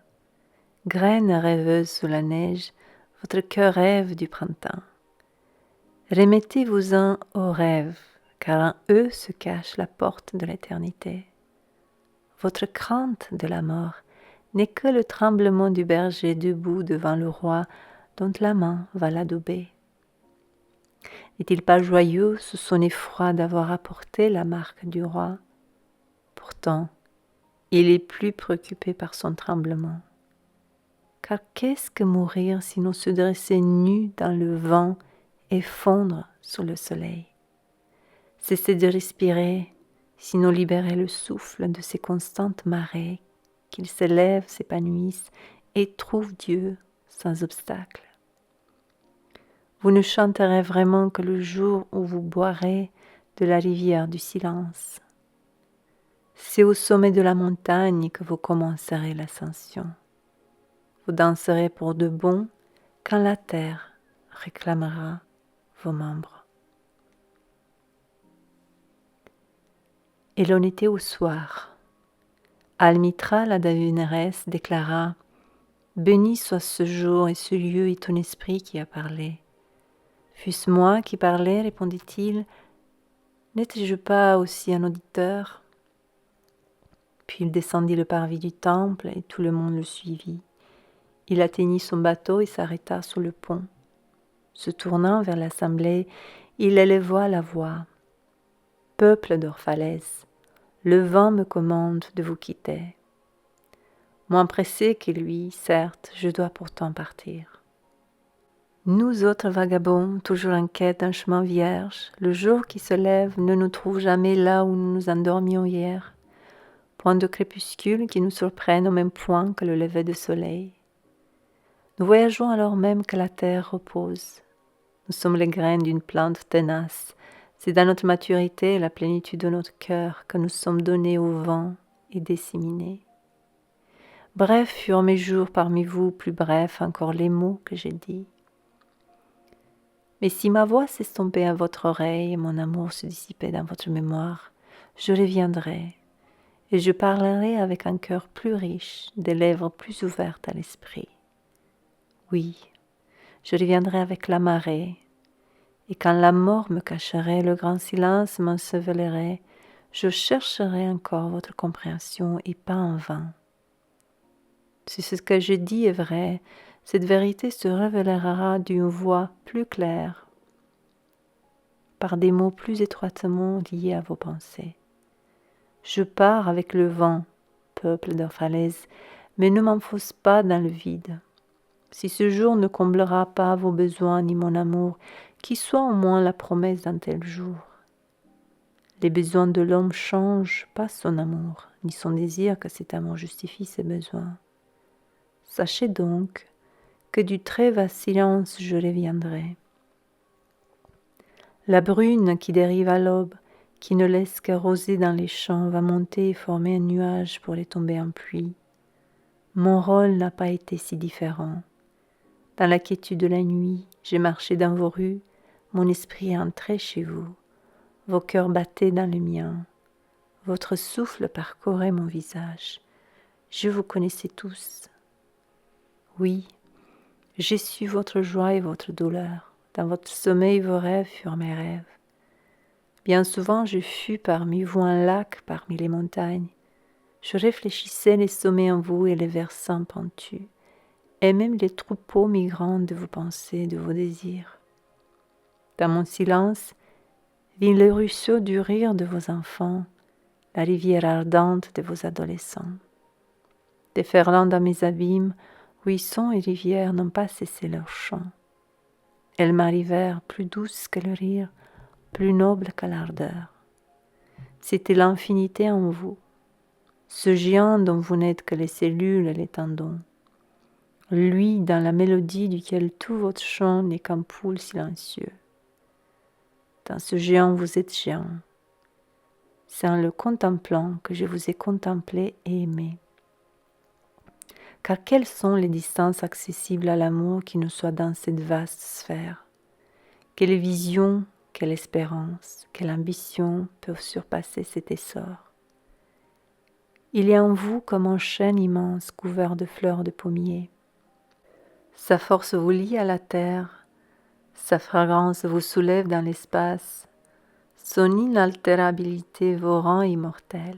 Graine rêveuse sous la neige, votre cœur rêve du printemps. Remettez-vous-en aux rêves, car en eux se cache la porte de l'éternité. Votre crainte de la mort n'est que le tremblement du berger debout devant le roi dont la main va l'adouber. N'est-il pas joyeux sous son effroi d'avoir apporté la marque du roi? Pourtant, il est plus préoccupé par son tremblement. Car qu'est-ce que mourir sinon se dresser nu dans le vent et fondre sous le soleil? Cesser de respirer, sinon libérer le souffle de ces constantes marées, qu'il s'élève, s'épanouisse et trouve Dieu sans obstacle. Vous ne chanterez vraiment que le jour où vous boirez de la rivière du silence. C'est au sommet de la montagne que vous commencerez l'ascension. Vous danserez pour de bon quand la terre réclamera vos membres. Et l'on était au soir. Almitra, la devineresse, déclara Béni soit ce jour et ce lieu et ton esprit qui a parlé. Fût-ce moi qui parlais, répondit-il, n'étais-je pas aussi un auditeur? Puis il descendit le parvis du temple et tout le monde le suivit. Il atteignit son bateau et s'arrêta sur le pont. Se tournant vers l'assemblée, il éleva la voix. « Peuple d'Orphalès, le vent me commande de vous quitter. Moins pressé que lui, certes, je dois pourtant partir. Nous autres vagabonds, toujours en quête d'un chemin vierge, le jour qui se lève ne nous trouve jamais là où nous nous endormions hier. Point de crépuscule qui nous surprenne au même point que le lever du soleil. Nous voyageons alors même que la terre repose. Nous sommes les graines d'une plante tenace. C'est dans notre maturité et la plénitude de notre cœur que nous sommes donnés au vent et disséminés. Brefs furent mes jours parmi vous, plus brefs encore les mots que j'ai dits. Mais si ma voix s'estompait à votre oreille et mon amour se dissipait dans votre mémoire, je reviendrai, et je parlerai avec un cœur plus riche, des lèvres plus ouvertes à l'esprit. Oui, je reviendrai avec la marée, et quand la mort me cacherait, le grand silence m'ensevelirait, je chercherai encore votre compréhension et pas en vain. Si ce que je dis est vrai, cette vérité se révélera d'une voix plus claire, par des mots plus étroitement liés à vos pensées. Je pars avec le vent, peuple d'Orphalès, mais ne m'enfonce pas dans le vide. Si ce jour ne comblera pas vos besoins ni mon amour, qu'il soit au moins la promesse d'un tel jour. Les besoins de l'homme changent pas son amour, ni son désir que cet amour justifie ses besoins. Sachez donc que du très vaste silence je reviendrai. La brune qui dérive à l'aube, qui ne laisse qu'arroser dans les champs, va monter et former un nuage pour les tomber en pluie. Mon rôle n'a pas été si différent. Dans la quiétude de la nuit, j'ai marché dans vos rues, mon esprit est entré chez vous, vos cœurs battaient dans le mien, votre souffle parcourait mon visage, je vous connaissais tous. Oui, j'ai su votre joie et votre douleur, dans votre sommeil vos rêves furent mes rêves. Bien souvent je fus parmi vous un lac parmi les montagnes, je réfléchissais les sommets en vous et les versants pentus, et même les troupeaux migrants de vos pensées, de vos désirs. Dans mon silence, vit le ruisseau du rire de vos enfants, la rivière ardente de vos adolescents. Déferlant dans mes abîmes, ruisseaux et rivières n'ont pas cessé leur chant. Elles m'arrivèrent plus douces que le rire, plus nobles que l'ardeur. C'était l'infinité en vous, ce géant dont vous n'êtes que les cellules et les tendons. Lui dans la mélodie duquel tout votre chant n'est qu'un poule silencieux. Dans ce géant vous êtes géant. C'est en le contemplant que je vous ai contemplé et aimé. Car quelles sont les distances accessibles à l'amour qui ne soient dans cette vaste sphère? Quelle vision, quelle espérance, quelle ambition peuvent surpasser cet essor? Il y a en vous comme un chêne immense couvert de fleurs de pommier. Sa force vous lie à la terre, sa fragrance vous soulève dans l'espace, son inaltérabilité vous rend immortel.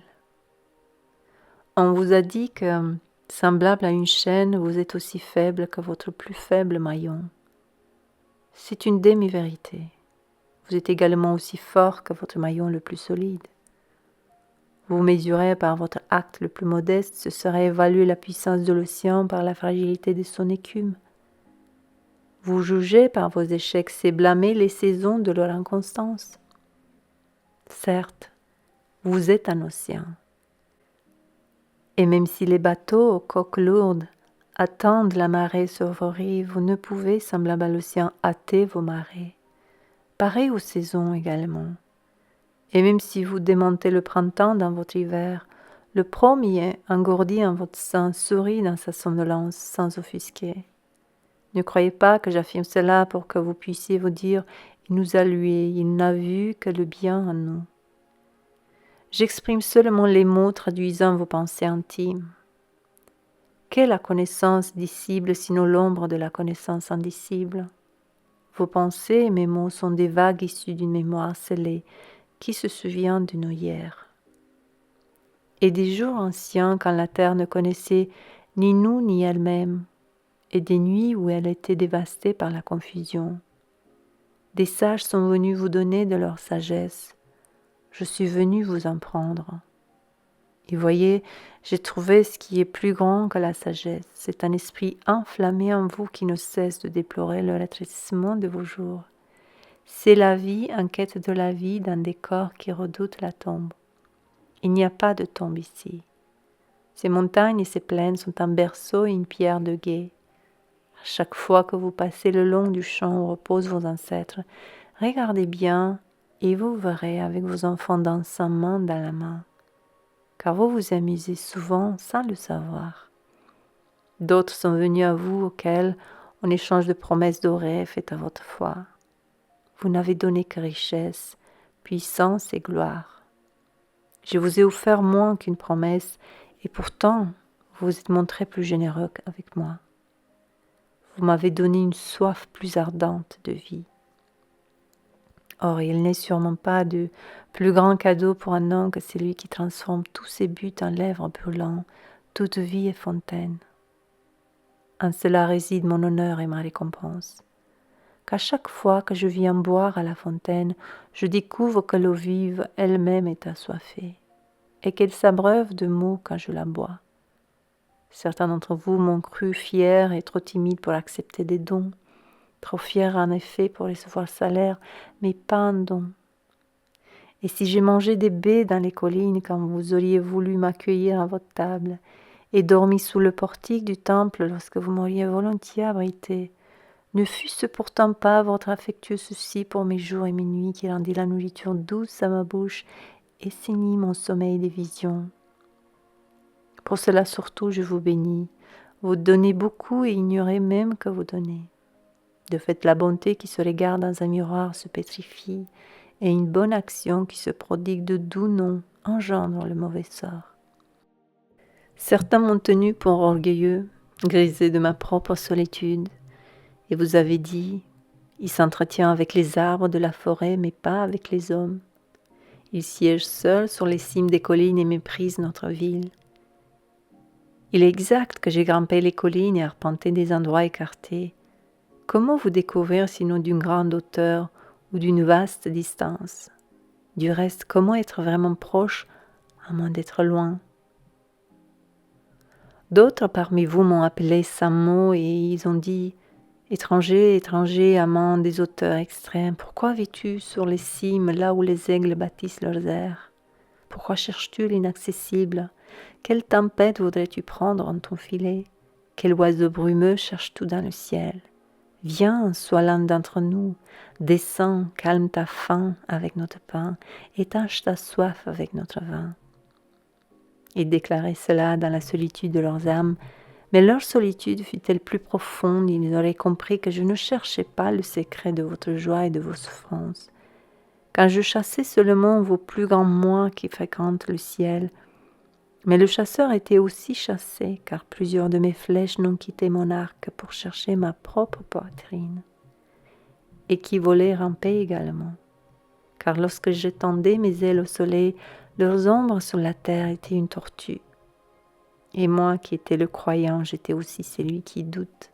On vous a dit que, semblable à une chaîne, vous êtes aussi faible que votre plus faible maillon. C'est une demi-vérité. Vous êtes également aussi fort que votre maillon le plus solide. Vous mesurez par votre acte le plus modeste, ce serait évaluer la puissance de l'océan par la fragilité de son écume. Vous jugez par vos échecs, c'est blâmer les saisons de leur inconstance. Certes, vous êtes un océan. Et même si les bateaux aux coques lourdes attendent la marée sur vos rives, vous ne pouvez, semblable à l'océan, hâter vos marées. Pareil aux saisons également. Et même si vous démontez le printemps dans votre hiver, le premier, engourdi en votre sein, sourit dans sa somnolence sans offusquer. Ne croyez pas que j'affirme cela pour que vous puissiez vous dire « Il nous a lués, il n'a vu que le bien en nous ». J'exprime seulement les mots traduisant vos pensées intimes. Qu'est la connaissance dissible sinon l'ombre de la connaissance indicible? Vos pensées et mes mots sont des vagues issues d'une mémoire scellée qui se souvient de nos hier. Et des jours anciens quand la terre ne connaissait ni nous ni elle-même, et des nuits où elle était dévastée par la confusion. Des sages sont venus vous donner de leur sagesse. Je suis venu vous en prendre. Et voyez, j'ai trouvé ce qui est plus grand que la sagesse. C'est un esprit enflammé en vous qui ne cesse de déplorer le rétrécissement de vos jours. C'est la vie en quête de la vie dans des corps qui redoutent la tombe. Il n'y a pas de tombe ici. Ces montagnes et ces plaines sont un berceau et une pierre de guet. À chaque fois que vous passez le long du champ où reposent vos ancêtres, regardez bien et vous verrez avec vos enfants dansant main dans la main. Car vous vous amusez souvent sans le savoir. D'autres sont venus à vous auxquels on échange de promesses dorées faites à votre foi. Vous n'avez donné que richesse, puissance et gloire. Je vous ai offert moins qu'une promesse, et pourtant vous vous êtes montré plus généreux avec moi. Vous m'avez donné une soif plus ardente de vie. Or, il n'est sûrement pas de plus grand cadeau pour un homme que celui qui transforme tous ses buts en lèvres brûlantes, toute vie et fontaine. En cela réside mon honneur et ma récompense. Qu'à chaque fois que je viens boire à la fontaine, je découvre que l'eau vive elle-même est assoiffée, et qu'elle s'abreuve de mots quand je la bois. Certains d'entre vous m'ont cru fier et trop timide pour accepter des dons, trop fier en effet pour recevoir salaire, mais pas un don. Et si j'ai mangé des baies dans les collines quand vous auriez voulu m'accueillir à votre table, et dormi sous le portique du temple lorsque vous m'auriez volontiers abrité, ne fût-ce pourtant pas votre affectueux souci pour mes jours et mes nuits qui rendit la nourriture douce à ma bouche et ceignit mon sommeil des visions. Pour cela surtout je vous bénis, vous donnez beaucoup et ignorez même que vous donnez. De fait, la bonté qui se regarde dans un miroir se pétrifie, et une bonne action qui se prodigue de doux noms engendre le mauvais sort. Certains m'ont tenu pour orgueilleux, grisé de ma propre solitude, et vous avez dit, il s'entretient avec les arbres de la forêt, mais pas avec les hommes. Il siège seul sur les cimes des collines et méprise notre ville. Il est exact que j'ai grimpé les collines et arpenté des endroits écartés. Comment vous découvrir sinon d'une grande hauteur ou d'une vaste distance? Du reste, comment être vraiment proche à moins d'être loin? D'autres parmi vous m'ont appelé sans mot et ils ont dit « Étranger, étranger, amant des auteurs extrêmes, pourquoi vis-tu sur les cimes là où les aigles bâtissent leurs airs? Pourquoi cherches-tu l'inaccessible? Quelle tempête voudrais-tu prendre en ton filet? Quel oiseau brumeux cherches-tu dans le ciel? Viens, sois l'un d'entre nous, descends, calme ta faim avec notre pain, étanche ta soif avec notre vin. » Ils déclaraient cela dans la solitude de leurs âmes, mais leur solitude fut-elle plus profonde, ils auraient compris que je ne cherchais pas le secret de votre joie et de vos souffrances. Quand je chassais seulement vos plus grands moi qui fréquentent le ciel, mais le chasseur était aussi chassé, car plusieurs de mes flèches n'ont quitté mon arc pour chercher ma propre poitrine, et qui volaient ramper également, car lorsque j'étendais mes ailes au soleil, leurs ombres sur la terre étaient une tortue. Et moi qui étais le croyant, j'étais aussi celui qui doute.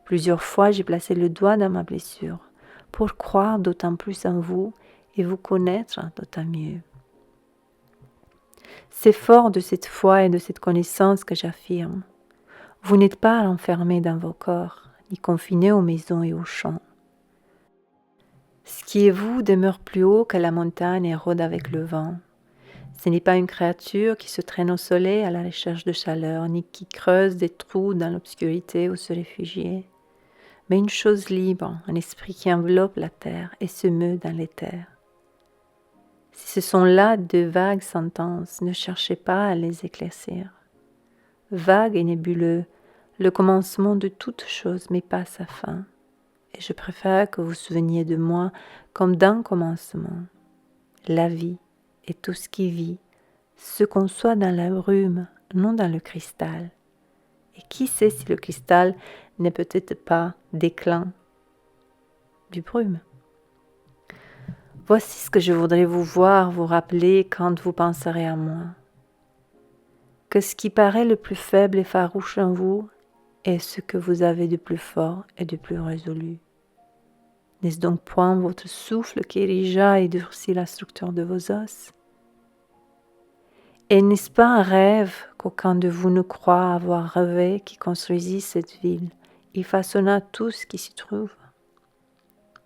Plusieurs fois j'ai placé le doigt dans ma blessure, pour croire d'autant plus en vous et vous connaître d'autant mieux. C'est fort de cette foi et de cette connaissance que j'affirme. Vous n'êtes pas enfermés dans vos corps, ni confinés aux maisons et aux champs. Ce qui est vous demeure plus haut que la montagne et rôde avec le vent. Ce n'est pas une créature qui se traîne au soleil à la recherche de chaleur, ni qui creuse des trous dans l'obscurité où se réfugier, mais une chose libre, un esprit qui enveloppe la terre et se meut dans l'éther. Si ce sont là de vagues sentences, ne cherchez pas à les éclaircir. Vague et nébuleux, le commencement de toute chose, mais pas sa fin. Et je préfère que vous souveniez de moi comme d'un commencement. La vie est tout ce qui vit, se conçoit dans la brume, non dans le cristal. Et qui sait si le cristal n'est peut-être pas déclin du brume. Voici ce que je voudrais vous voir, vous rappeler quand vous penserez à moi. Que ce qui paraît le plus faible et farouche en vous est ce que vous avez de plus fort et de plus résolu. N'est-ce donc point votre souffle qui érigea et durcit la structure de vos os? Et n'est-ce pas un rêve qu'aucun de vous ne croit avoir rêvé qui construisit cette ville et façonna tout ce qui s'y trouve?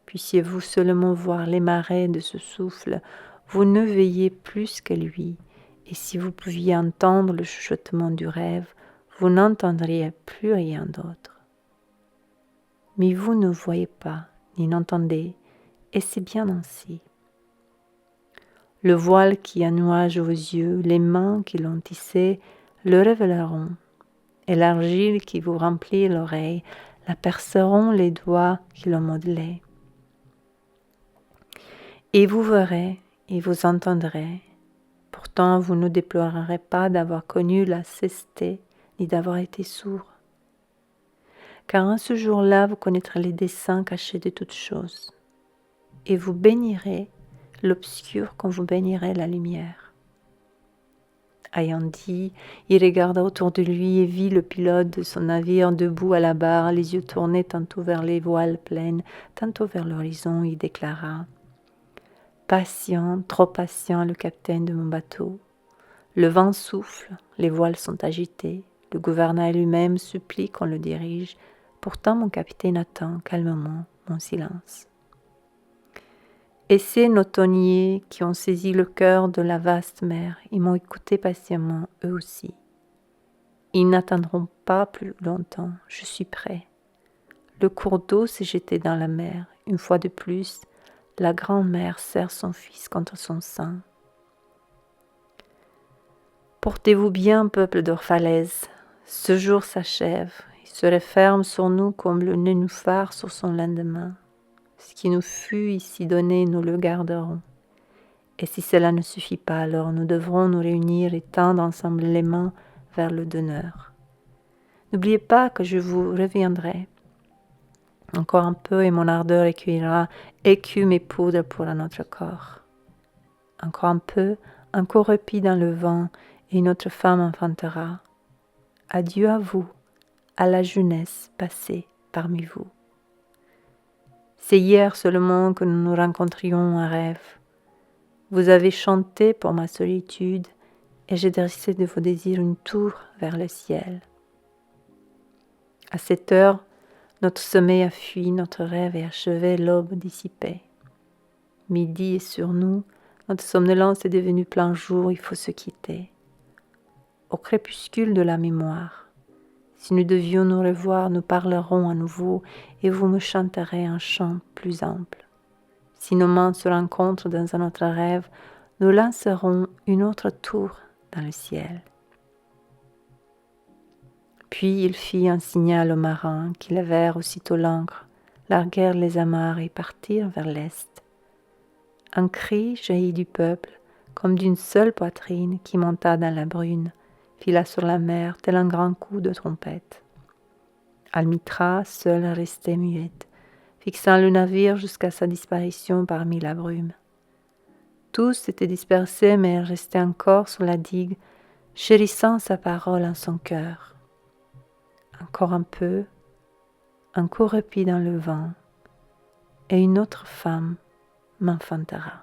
Puissiez-vous seulement voir les marais de ce souffle, vous ne veillez plus que lui, et si vous pouviez entendre le chuchotement du rêve, vous n'entendriez plus rien d'autre. Mais vous ne voyez pas, ni n'entendez, et c'est bien ainsi. Le voile qui a nuage aux yeux, les mains qui l'ont tissé, le révéleront, et l'argile qui vous remplit l'oreille, la perceront les doigts qui l'ont modelée. Et vous verrez, et vous entendrez. Pourtant, vous ne déplorerez pas d'avoir connu la cécité, ni d'avoir été sourd. Car en ce jour-là, vous connaîtrez les desseins cachés de toutes choses. Et vous bénirez l'obscur quand vous bénirez la lumière. Ayant dit, il regarda autour de lui et vit le pilote de son navire debout à la barre, les yeux tournés tantôt vers les voiles pleines, tantôt vers l'horizon. Il déclara: patient, trop patient, le capitaine de mon bateau. Le vent souffle, les voiles sont agitées, le gouvernail lui-même supplie qu'on le dirige. Pourtant, mon capitaine attend calmement mon silence. Et ces nautonniers qui ont saisi le cœur de la vaste mer, ils m'ont écouté patiemment, eux aussi. Ils n'attendront pas plus longtemps, je suis prêt. Le cours d'eau s'est jeté dans la mer, une fois de plus. La grand-mère serre son fils contre son sein. Portez-vous bien, peuple d'Orphalaise. Ce jour s'achève. Il se referme sur nous comme le nénuphar sur son lendemain. Ce qui nous fut ici donné, nous le garderons. Et si cela ne suffit pas, alors nous devrons nous réunir et tendre ensemble les mains vers le donneur. N'oubliez pas que je vous reviendrai. Encore un peu et mon ardeur écuira, écume et poudre pour un autre corps. Encore un peu, un corps repi dans le vent, et une autre femme enfantera. Adieu à vous, à la jeunesse passée parmi vous. C'est hier seulement que nous nous rencontrions en rêve. Vous avez chanté pour ma solitude, et j'ai dressé de vos désirs une tour vers le ciel. À cette heure, notre sommeil a fui, notre rêve est achevé, l'aube dissipée. Midi est sur nous, notre somnolence est devenue plein jour, il faut se quitter. Au crépuscule de la mémoire, si nous devions nous revoir, nous parlerons à nouveau et vous me chanterez un chant plus ample. Si nos mains se rencontrent dans un autre rêve, nous lancerons une autre tour dans le ciel. Puis il fit un signal aux marins qui levèrent aussitôt l'ancre, larguèrent les amarres et partirent vers l'est. Un cri jaillit du peuple, comme d'une seule poitrine qui monta dans la brune, fila sur la mer tel un grand coup de trompette. Almitra, seule, restait muette, fixant le navire jusqu'à sa disparition parmi la brume. Tous s'étaient dispersés, mais elle restait encore sur la digue, chérissant sa parole en son cœur. Encore un coup repi dans le vent, et une autre femme m'enfantera.